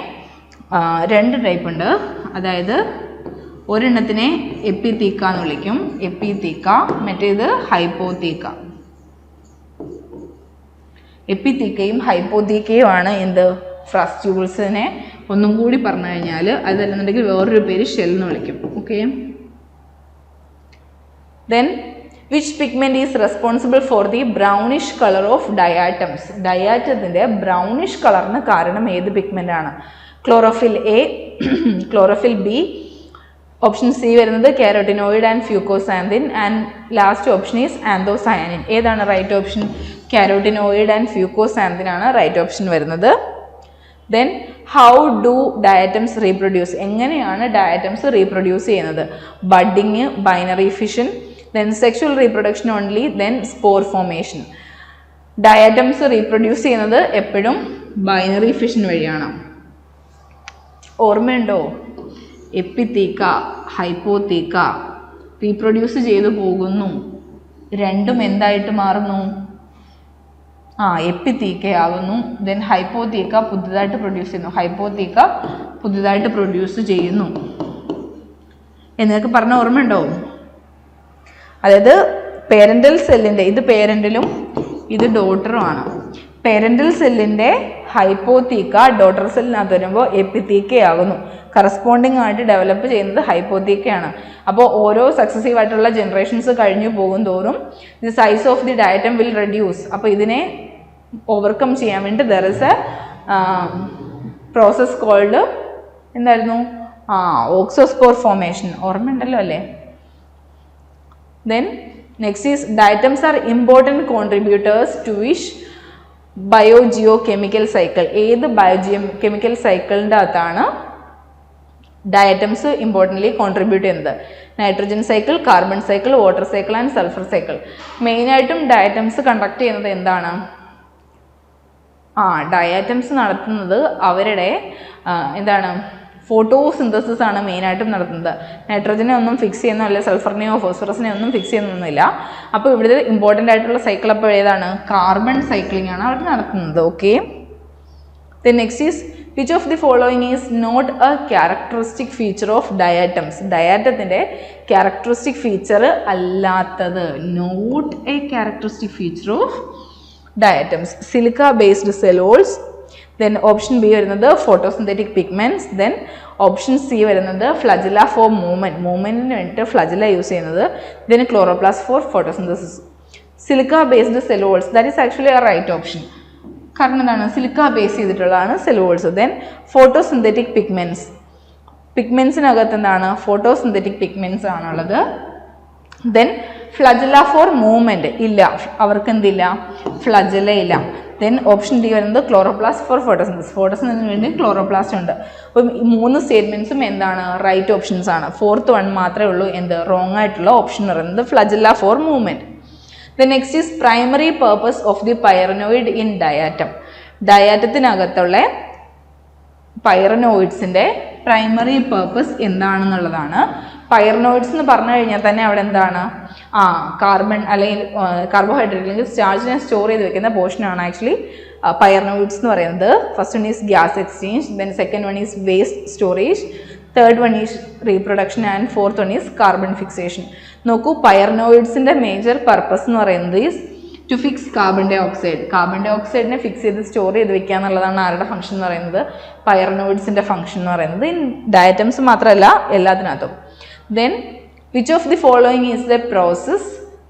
2 ടൈപ്പ് ഉണ്ട്. അതായത് ഒരെണ്ണത്തിനെ എപ്പിത്തീക്ക എന്ന് വിളിക്കും, എപ്പിത്തീക്ക. മറ്റേത് ഹൈപ്പോത്തീക്ക. എപ്പിത്തീക്കയും ഹൈപ്പോത്തീക്കയും ആണ് എന്ത്? ഫ്രസ്റ്റ്യൂൾസിനെ ഒന്നും കൂടി പറഞ്ഞു കഴിഞ്ഞാൽ അതല്ലെന്നുണ്ടെങ്കിൽ വേറൊരു പേര് ഷെൽ എന്ന് വിളിക്കും. Okay. Then which pigment is responsible for the brownish colour of diatoms? ഡയാറ്റത്തിൻ്റെ ബ്രൗണിഷ് കളറിന് കാരണം ഏത് പിഗ്മെൻ്റ് ആണ്? Chlorophyll a, chlorophyll b, option C വരുന്നത് carotenoid and fucoxanthin, and last option is anthocyanin. ഏതാണ് right option? Carotenoid and fucoxanthin ആണ് right option വരുന്നത്. Then how do diatoms reproduce? എങ്ങനെയാണ് ഡയറ്റംസ് റീപ്രൊഡ്യൂസ് ചെയ്യുന്നത്? Budding, binary fission, then sexual reproduction only, then spore formation. Diatoms reproduce ചെയ്യുന്നത് എപ്പോഴും binary fission വഴിയാണ്. ഓർമ്മയുണ്ടോ? എപ്പിത്തീക്ക, ഹൈപ്പോത്തീക്ക reproduce ചെയ്തു പോകുന്നു. രണ്ടും എന്തായിട്ട് മാറുന്നു? എപ്പിത്തീക്കയാകുന്നു. ദെൻ ഹൈപ്പോത്തീക്ക പുതുതായിട്ട് പ്രൊഡ്യൂസ് ചെയ്യുന്നു. ഹൈപ്പോത്തീക്ക പുതുതായിട്ട് പ്രൊഡ്യൂസ് ചെയ്യുന്നു എന്നൊക്കെ പറഞ്ഞ ഓർമ്മയുണ്ടോ? അതായത് പേരൻ്റൽ സെല്ലിൻ്റെ, ഇത് പേരൻ്റലും ഇത് ഡോട്ടറുമാണ്. പേരൻ്റൽ സെല്ലിൻ്റെ ഹൈപ്പോത്തീക്ക ഡോട്ടർ സെല്ലിനകത്ത് വരുമ്പോൾ എപ്പിത്തീക്കയാകുന്നു. കറസ്പോണ്ടിങ് ആയിട്ട് ഡെവലപ്പ് ചെയ്യുന്നത് ഹൈപ്പോത്തീക്കയാണ്. അപ്പോൾ ഓരോ സക്സസീവ് ആയിട്ടുള്ള ജനറേഷൻസ് കഴിഞ്ഞു പോകും തോറും the size of the diatom will reduce. അപ്പോൾ ഇതിനെ ഓവർകം ചെയ്യാൻ വേണ്ടി there is a process called എന്തായിരുന്നു? Auxospore formation. ഓർമ്മയുണ്ടല്ലോ അല്ലേ? Then next is diatoms are important contributors to which biogeochemical cycle? ഏത് ബയോജിയോകെമിക്കൽ സൈക്കിളിൻ്റെ അകത്താണ് ഡയറ്റംസ് ഇമ്പോർട്ടൻ്റ്ലി കോൺട്രിബ്യൂട്ട് ചെയ്യുന്നത്? Nitrogen cycle, carbon cycle, water cycle and sulphur cycle. മെയിനായിട്ടും ഡയറ്റംസ് കണ്ടക്ട് ചെയ്യുന്നത് എന്താണ്? ഡയറ്റംസ് നടത്തുന്നത് അവരുടെ എന്താണ്? ഫോട്ടോസിന്തസിസ് ആണ് മെയിനായിട്ടും നടത്തുന്നത്. നൈട്രജനെ ഒന്നും ഫിക്സ് ചെയ്യുന്നില്ല, സൾഫറിനെയോ ഫോസ്ഫറസിനെയോ ഒന്നും ഫിക്സ് ചെയ്യുന്നൊന്നുമില്ല. അപ്പോൾ ഇവിടെ ഇമ്പോർട്ടൻ്റ് ആയിട്ടുള്ള സൈക്കിൾ അപ്പോൾ ഏതാണ്? കാർബൺ സൈക്ലിംഗ് ആണ് അവർ നടത്തുന്നത്. Okay. Then next is which of the following is not a characteristic feature of diatoms? ഡയാറ്റത്തിൻ്റെ ക്യാരക്ടറിസ്റ്റിക് ഫീച്ചർ അല്ലാത്തത്. Not a characteristic feature of diatoms. Silica based cell walls, then option B വരുന്നത് photosynthetic pigments, then option C വരുന്നത് flagella for മൂവ്മെൻറ്റിന് വേണ്ടിയിട്ട് flagella use ചെയ്യുന്നത്, then chloroplast for photosynthesis. Silica based cell walls, that is actually a right option. കാരണം എന്താണ്? Silica base ചെയ്തിട്ടുള്ളതാണ് cell walls. Then photosynthetic pigments, പിഗ്മെൻറ്റ്സിനകത്ത് എന്താണ്? Photosynthetic pigments ആണുള്ളത്. Then ഫ്ലജല for movement ഇല്ല, അവർക്ക് എന്തില്ല? ഫ്ലജല ഇല്ല. ദെൻ ഓപ്ഷൻ ഡി വരുന്നത് ക്ലോറോപ്ലാസ്റ്റ് ഫോർ ഫോട്ടോസിന്തസിസ്, ഫോട്ടോസിന്തസിന് വേണ്ടി ക്ലോറോപ്ലാസ്റ്റ് ഉണ്ട്. അപ്പം ഈ 3 സ്റ്റേറ്റ്മെൻറ്റ്സും എന്താണ്? റൈറ്റ് ഓപ്ഷൻസ് ആണ്. 4th വൺ മാത്രമേ ഉള്ളൂ എന്ത്? റോങ് ആയിട്ടുള്ള ഓപ്ഷൻ എന്ന് പറയുന്നത് flagella for movement. The next is primary purpose of the pyrenoid in diatom. ഡയാറ്റത്തിനകത്തുള്ള പൈറനോയിഡ്സിൻ്റെ പ്രൈമറി പേർപ്പസ് എന്താണെന്നുള്ളതാണ്. പൈറനോയിഡ്സ് എന്ന് പറഞ്ഞു കഴിഞ്ഞാൽ തന്നെ അവിടെ എന്താണ്? കാർബൺ അല്ലെങ്കിൽ കാർബോഹൈഡ്രേറ്റ് അല്ലെങ്കിൽ സ്റ്റാർച്ചിനെ സ്റ്റോർ ചെയ്ത് വെക്കുന്ന പോർഷനാണ് ആക്ച്വലി പൈറനോയിഡ്സ് എന്ന് പറയുന്നത്. First one is gas exchange, then second one is waste storage, third one is reproduction and fourth one is carbon fixation. നോക്കൂ, പൈറനോയിഡ്സിൻ്റെ മേജർ പർപ്പസ് എന്ന് പറയുന്നത് is to fix carbon dioxide. Carbon ഡൈ ഓക്സൈഡിനെ fix ചെയ്ത് store ചെയ്ത് വെക്കുക എന്നുള്ളതാണ് ആരുടെ ഫംഗ്ഷൻ എന്ന് പറയുന്നത്? പൈറനോയിഡ്സിൻ്റെ ഫംഗ്ഷൻ എന്ന് പറയുന്നത്. ഇൻ ഡയറ്റംസ് മാത്രമല്ല എല്ലാത്തിനകത്തും. Then which of the following is the process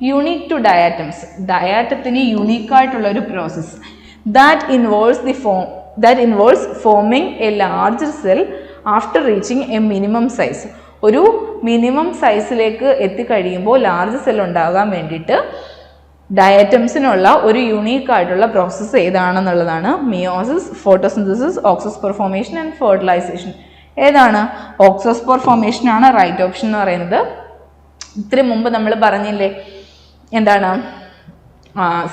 unique to diatoms? ഡയാറ്റത്തിന് യുണീക്കായിട്ടുള്ള ഒരു process. that involves forming a larger cell after reaching a minimum size. ഒരു മിനിമം സൈസിലേക്ക് എത്തിക്കഴിയുമ്പോൾ ലാർജ് സെൽ ഉണ്ടാകാൻ വേണ്ടിയിട്ട് ഡയറ്റംസിനുള്ള ഒരു യുണീക്ക് ആയിട്ടുള്ള പ്രോസസ്സ് ഏതാണെന്നുള്ളതാണ് meiosis, photosynthesis, auxospore formation and fertilisation. ഏതാണ്? ഓക്സോസ്പോർ ഫോർമേഷൻ ആണ് റൈറ്റ് ഓപ്ഷൻ എന്ന് പറയുന്നത്. ഇത്തിരി മുമ്പ് നമ്മൾ പറഞ്ഞില്ലേ എന്താണ്,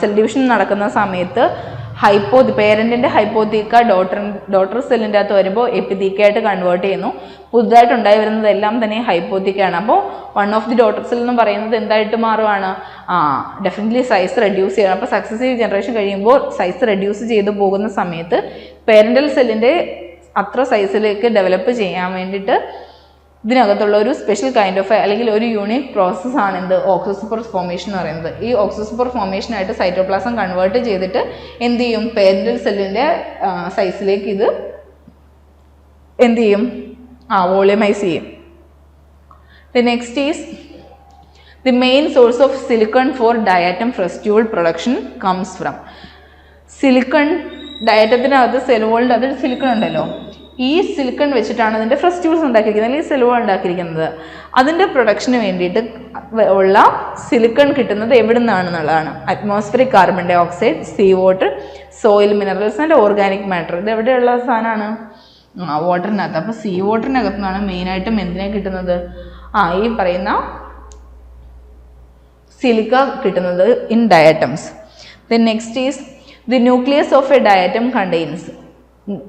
സെൽ ഡിവിഷൻ നടക്കുന്ന സമയത്ത് പേരൻറ്റിൻ്റെ ഹൈപ്പോതീക്ക ഡോട്ടർ സെല്ലിൻ്റെ അകത്ത് വരുമ്പോൾ എപ്പിതീക്കായിട്ട് കൺവേർട്ട് ചെയ്യുന്നു. പുതുതായിട്ട് ഉണ്ടായി വരുന്നതെല്ലാം തന്നെ ഹൈപ്പോതീക്കാണ്. അപ്പോൾ one of the daughter cell എന്ന് പറയുന്നത് എന്തായിട്ട് മാറുവാണ്? ഡെഫിനറ്റ്ലി സൈസ് റെഡ്യൂസ് ചെയ്യണം. അപ്പോൾ സക്സസീവ് ജനറേഷൻ കഴിയുമ്പോൾ സൈസ് റെഡ്യൂസ് ചെയ്ത് പോകുന്ന സമയത്ത് പേരൻ്റൽ സെല്ലിൻ്റെ അത്ര സൈസിലേക്ക് ഡെവലപ്പ് ചെയ്യാൻ വേണ്ടിയിട്ട് ഇതിനകത്തുള്ള ഒരു സ്പെഷ്യൽ കൈൻഡ് ഓഫ് അല്ലെങ്കിൽ ഒരു യൂണിക് പ്രോസസ്സാണ് എന്ത്? ഓക്സോസ്പോർ ഫോർമേഷൻ എന്ന് പറയുന്നത്. ഈ ഓക്സോസ്പോർ ഫോർമേഷനായിട്ട് സൈറ്റോപ്ലാസം കൺവേർട്ട് ചെയ്തിട്ട് എന്ത് ചെയ്യും? പേരൻ്റൽ സെല്ലിൻ്റെ സൈസിലേക്ക് ഇത് എന്ത് ചെയ്യും? വോളിയമൈസ് ചെയ്യും. The next is the main source of silicon for diatom frustule production comes from. Silicon ഡയറ്റത്തിനകത്ത് സെല്ലുകളുടെ അതിൽ സിലിക്കൺ ഉണ്ടല്ലോ, ഈ സിലിക്കൺ വെച്ചിട്ടാണ് അതിൻ്റെ ഫ്രസ്റ്റ്യൂൾസ് ഉണ്ടാക്കിയിരിക്കുന്നത്, അല്ലെങ്കിൽ സെല്ലുകൾ ഉണ്ടാക്കിയിരിക്കുന്നത്. അതിൻ്റെ പ്രൊഡക്ഷന് വേണ്ടിയിട്ട് ഉള്ള സിലിക്കൺ കിട്ടുന്നത് എവിടെ നിന്നാണെന്നുള്ളതാണ്. Atmospheric carbon dioxide, sea water, soil minerals and organic matter. ഇത് എവിടെയുള്ള സാധനമാണ്? വാട്ടറിനകത്ത്. അപ്പോൾ സീ വാട്ടറിനകത്ത് നിന്നാണ് മെയിനായിട്ടും എന്തിനെ കിട്ടുന്നത്? ഈ പറയുന്ന സിലിക്ക കിട്ടുന്നത് in diatoms. Then next is the nucleus of a diatom contains.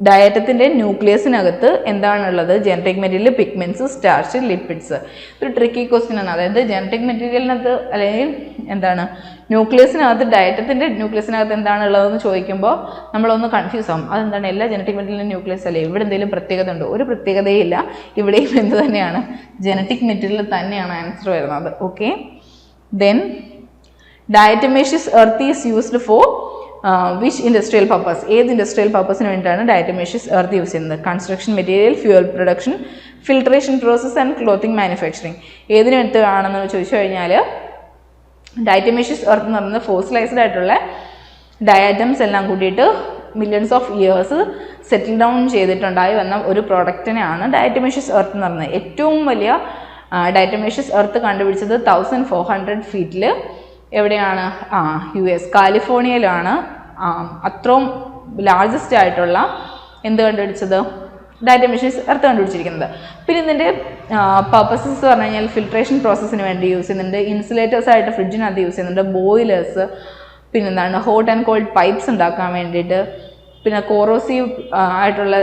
ഡയറ്റത്തിൻ്റെ ന്യൂക്ലിയസിനകത്ത് എന്താണുള്ളത്? Genetic material, pigments, starch, lipids. ഒരു ട്രിക്കി ക്വസ്റ്റ്യൻ ആണ്. അതായത് ജനറ്റിക് മെറ്റീരിയലിനകത്ത് അല്ലെങ്കിൽ എന്താണ് ന്യൂക്ലിയസിനകത്ത്, ഡയറ്റത്തിൻ്റെ ന്യൂക്ലിയസിനകത്ത് എന്താണുള്ളതെന്ന് ചോദിക്കുമ്പോൾ നമ്മളൊന്ന് കൺഫ്യൂസ് ആവും. അതെന്താണ്? എല്ലാ ജനറ്റിക് മെറ്റീരിയലിൻ്റെ ന്യൂക്ലിയസ് അല്ലേ? ഇവിടെ എന്തെങ്കിലും പ്രത്യേകത ഉണ്ടോ? ഒരു പ്രത്യേകതയില്ല. ഇവിടെയും എന്ത് തന്നെയാണ്? ജനറ്റിക് മെറ്റീരിയൽ തന്നെയാണ് ആൻസർ വരുന്നത്. Okay. Then diatomaceous earth is used for which industrial purpose? ഏത് ഇൻഡസ്ട്രിയൽ പർപ്പസിന് വേണ്ടിയിട്ടാണ് ഡയറ്റമേഷ്യസ് എർത്ത് യൂസ് ചെയ്യുന്നത്? Construction material, fuel production, filtration process and clothing manufacturing. ഏതിന് വേണ്ടിയിട്ടാണെന്ന് ചോദിച്ചു കഴിഞ്ഞാൽ ഡയറ്റമേഷ്യസ് എർത്ത് എന്ന് പറയുന്നത് ഫോസിലൈസ്ഡ് ആയിട്ടുള്ള ഡയറ്റംസ് എല്ലാം കൂടിയിട്ട് millions of years settle down ചെയ്തിട്ടുണ്ടായി വന്ന ഒരു പ്രോഡക്റ്റിനെയാണ് ഡയറ്റമേഷ്യസ് എർത്ത് എന്ന് പറയുന്നത്. ഏറ്റവും വലിയ ഡയറ്റമേഷ്യസ് എർത്ത് കണ്ടുപിടിച്ചത് 1400 ഫീറ്റിൽ എവിടെയാണ്? US കാലിഫോർണിയയിലാണ് അത്രയും ലാർജസ്റ്റ് ആയിട്ടുള്ള എന്ത് കണ്ടുപിടിച്ചത്? ഡയറ്റമേഷ്യസ് എർത്ത് കണ്ടുപിടിച്ചിരിക്കുന്നത്. പിന്നെ ഇതിൻ്റെ പർപ്പസസ് പറഞ്ഞു കഴിഞ്ഞാൽ ഫിൽട്രേഷൻ പ്രോസസ്സിന് വേണ്ടി യൂസ് ചെയ്യുന്നുണ്ട്, ഇൻസുലേറ്റേഴ്സ് ആയിട്ട് ഫ്രിഡ്ജിനകത്ത് യൂസ് ചെയ്യുന്നുണ്ട്, ബോയിലേഴ്സ്, പിന്നെന്താണ് ഹോട്ട് ആൻഡ് കോൾഡ് പൈപ്പ്സ് ഉണ്ടാക്കാൻ വേണ്ടിയിട്ട്, പിന്നെ കോറോസീവ് ആയിട്ടുള്ള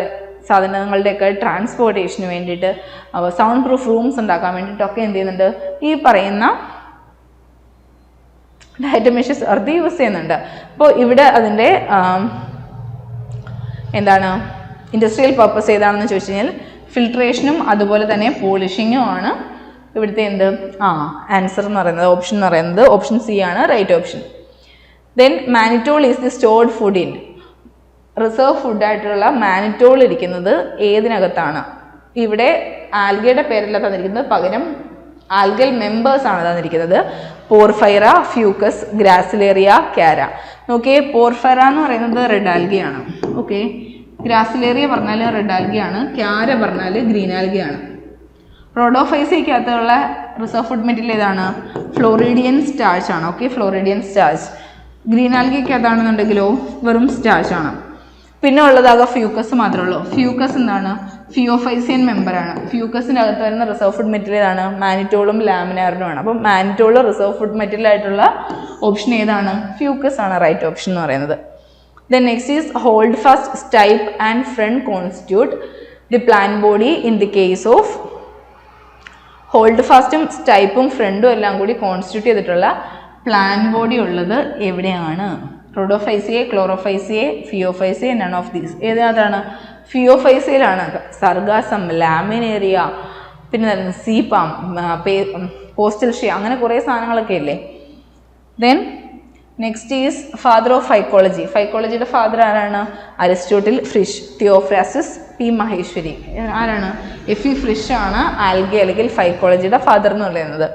സാധനങ്ങളുടെയൊക്കെ ട്രാൻസ്പോർട്ടേഷന് വേണ്ടിയിട്ട്, സൗണ്ട് പ്രൂഫ് റൂംസ് ഉണ്ടാക്കാൻ വേണ്ടിയിട്ടൊക്കെ എന്ത് ചെയ്യുന്നുണ്ട്? ഈ പറയുന്ന ഡയറ്റമേഷ്യസ് എർത്ത് യൂസ് ചെയ്യുന്നുണ്ട്. അപ്പോൾ ഇവിടെ അതിൻ്റെ എന്താണ് ഇൻഡസ്ട്രിയൽ പർപ്പസ് ഏതാണെന്ന് ചോദിച്ചു കഴിഞ്ഞാൽ ഫിൽട്രേഷനും അതുപോലെ തന്നെ പോളിഷിങ്ങും ആണ് ഇവിടുത്തെ എന്ത് ആൻസർ എന്ന് പറയുന്നത്. ഓപ്ഷൻ എന്ന് പറയുന്നത് ഓപ്ഷൻ സി ആണ് right option. Then mannitol is the stored food in. Reserve ഫുഡായിട്ടുള്ള മാനിറ്റോൾ ഇരിക്കുന്നത് ഏതിനകത്താണ്? ഇവിടെ ആൽഗയുടെ പേരല്ല തന്നിരിക്കുന്നത്, പകരം ആൽഗൽ മെമ്പേഴ്സ് ആണ് തന്നിരിക്കുന്നത്. Porphyra, fucus, Gracilaria, ക്യാര. നോക്കിയേ, പോർഫൈറ എന്ന് പറയുന്നത് റെഡ് ആൽഗയാണ്. ഓക്കെ, ഗ്രാസിലേറിയ പറഞ്ഞാൽ റെഡ് ആൽഗയാണ്, ക്യാര പറഞ്ഞാൽ ഗ്രീൻ ആൽഗയാണ്. റോഡോഫൈസയ്ക്കകത്തുള്ള റിസർവ് ഫുഡ് മെറ്റീരിയൽ ഏതാണ്? ഫ്ലോറിഡിയൻ സ്റ്റാർച്ച് ആണ്. Okay, Floridean starch. ഗ്രീൻ ആൽഗയ്ക്കകത്താണെന്നുണ്ടെങ്കിലോ വെറും സ്റ്റാർച്ച് ആണ്. പിന്നെ ഉള്ളതാകെ ഫ്യൂക്കസ് മാത്രമേ ഉള്ളൂ. ഫ്യൂക്കസ് എന്താണ്? ഫിയോഫൈസിയൻ മെമ്പറാണ്. ഫ്യൂക്കസിനകത്ത് വരുന്ന റിസർവ് ഫുഡ് മെറ്റീരിയൽ ആണ് മാനിറ്റോളും ലാമിനാറിനുമാണ്. അപ്പം മാനിറ്റോള് റിസർവ് ഫുഡ് മെറ്റീരിയൽ ആയിട്ടുള്ള ഓപ്ഷൻ ഏതാണ്? ഫ്യൂക്കസ് ആണ് റൈറ്റ് ഓപ്ഷൻ എന്ന് പറയുന്നത്. Then next is holdfast, stipe and frond constitute the plant body. In the case of hold ഫാസ്റ്റും സ്റ്റൈപ്പും ഫ്രണ്ടും എല്ലാം കൂടി കോൺസ്റ്റിറ്റ്യൂട്ട് ചെയ്തിട്ടുള്ള പ്ലാന്റ് ബോഡി ഉള്ളത് എവിടെയാണ്? Rhodophyceae, chlorophyceae, phaeophyceae, none of these. ഏതാണ്? ഫിയോഫൈസിയിലാണ്. സർഗാസം, ലാമിനേറിയ, പിന്നെ സീപാം, പോസ്റ്റൽഷ്യ, അങ്ങനെ കുറേ സാധനങ്ങളൊക്കെ ഇല്ലേ. Then next is father of phycology. ഫൈക്കോളജിയുടെ ഫാദർ ആരാണ്? Aristotle, Fritsch, Theophrastus, P Maheshwari. ആരാണ്? എഫി ഫ്രിഷ് ആണ് ആൽഗെ അല്ലെങ്കിൽ ഫൈക്കോളജിയുടെ ഫാദർ എന്ന് പറയുന്നത്.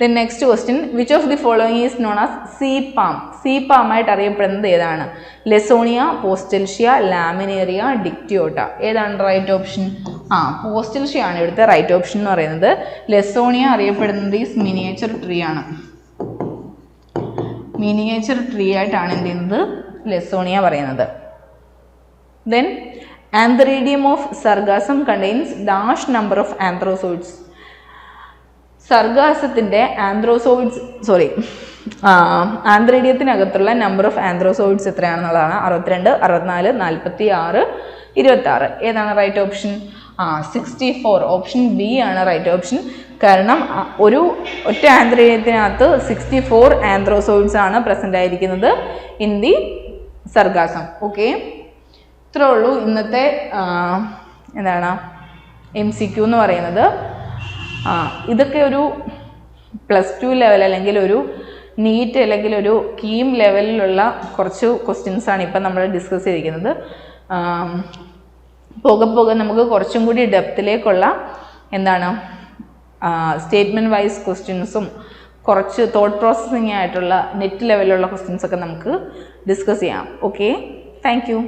Then next question, which of the following is known as sea palm? Sea palm ആയിട്ട് അറിയപ്പെടുന്നത് ഏതാണ്? Lessonia, Postelsia, Laminaria, Dictyota. ഏതാണ് റൈറ്റ് ഓപ്ഷൻ? പോസ്റ്റൽഷ്യ ആണ് ഇവിടുത്തെ റൈറ്റ് ഓപ്ഷൻ എന്ന് പറയുന്നത്. ലെസോണിയ അറിയപ്പെടുന്നത് ഈസ് മിനിയേച്ചർ ട്രീ ആണ്. മിനിയേച്ചർ ട്രീ ആയിട്ടാണ് എന്ത് ചെയ്യുന്നത്? ലെസോണിയ പറയുന്നത്. Then antheridium of sargassum contains dash number of antherozoids. സർഗാസത്തിൻ്റെ ആന്ത്രീഡിയത്തിനകത്തുള്ള നമ്പർ ഓഫ് ആന്ത്രോസോയിഡ്സ് എത്രയാണെന്നുള്ളതാണ്. 62, 64, 46, 26. ഏതാണ് റൈറ്റ് ഓപ്ഷൻ? 64. ഓപ്ഷൻ ബി ആണ് റൈറ്റ് ഓപ്ഷൻ. കാരണം ഒറ്റ ആന്ത്രീഡിയത്തിനകത്ത് 64 ആന്ത്രോസോയിഡ്സ് ആണ് പ്രസൻ്റ് ആയിരിക്കുന്നത് ഇൻ ദി സർഗാസം. ഓക്കെ, ഇത്രേ ഉള്ളൂ ഇന്നത്തെ MCQ എന്ന് പറയുന്നത്. ഇതൊക്കെ ഒരു +2 ലെവൽ അല്ലെങ്കിൽ ഒരു നീറ്റ് അല്ലെങ്കിൽ ഒരു കീം ലെവലിലുള്ള കുറച്ച് ക്വസ്റ്റ്യൻസ് ആണ് ഇപ്പം നമ്മൾ ഡിസ്കസ് ചെയ്തിരിക്കുന്നത്. പോകെ നമുക്ക് കുറച്ചും കൂടി ഡെപ്തിലേക്കുള്ള സ്റ്റേറ്റ്മെൻറ്റ് വൈസ് ക്വസ്റ്റ്യൻസും കുറച്ച് തോട്ട് പ്രോസസ്സിങ് ആയിട്ടുള്ള നെറ്റ് ലെവലിലുള്ള ക്വസ്റ്റ്യൻസൊക്കെ നമുക്ക് ഡിസ്കസ് ചെയ്യാം. Okay, thank you.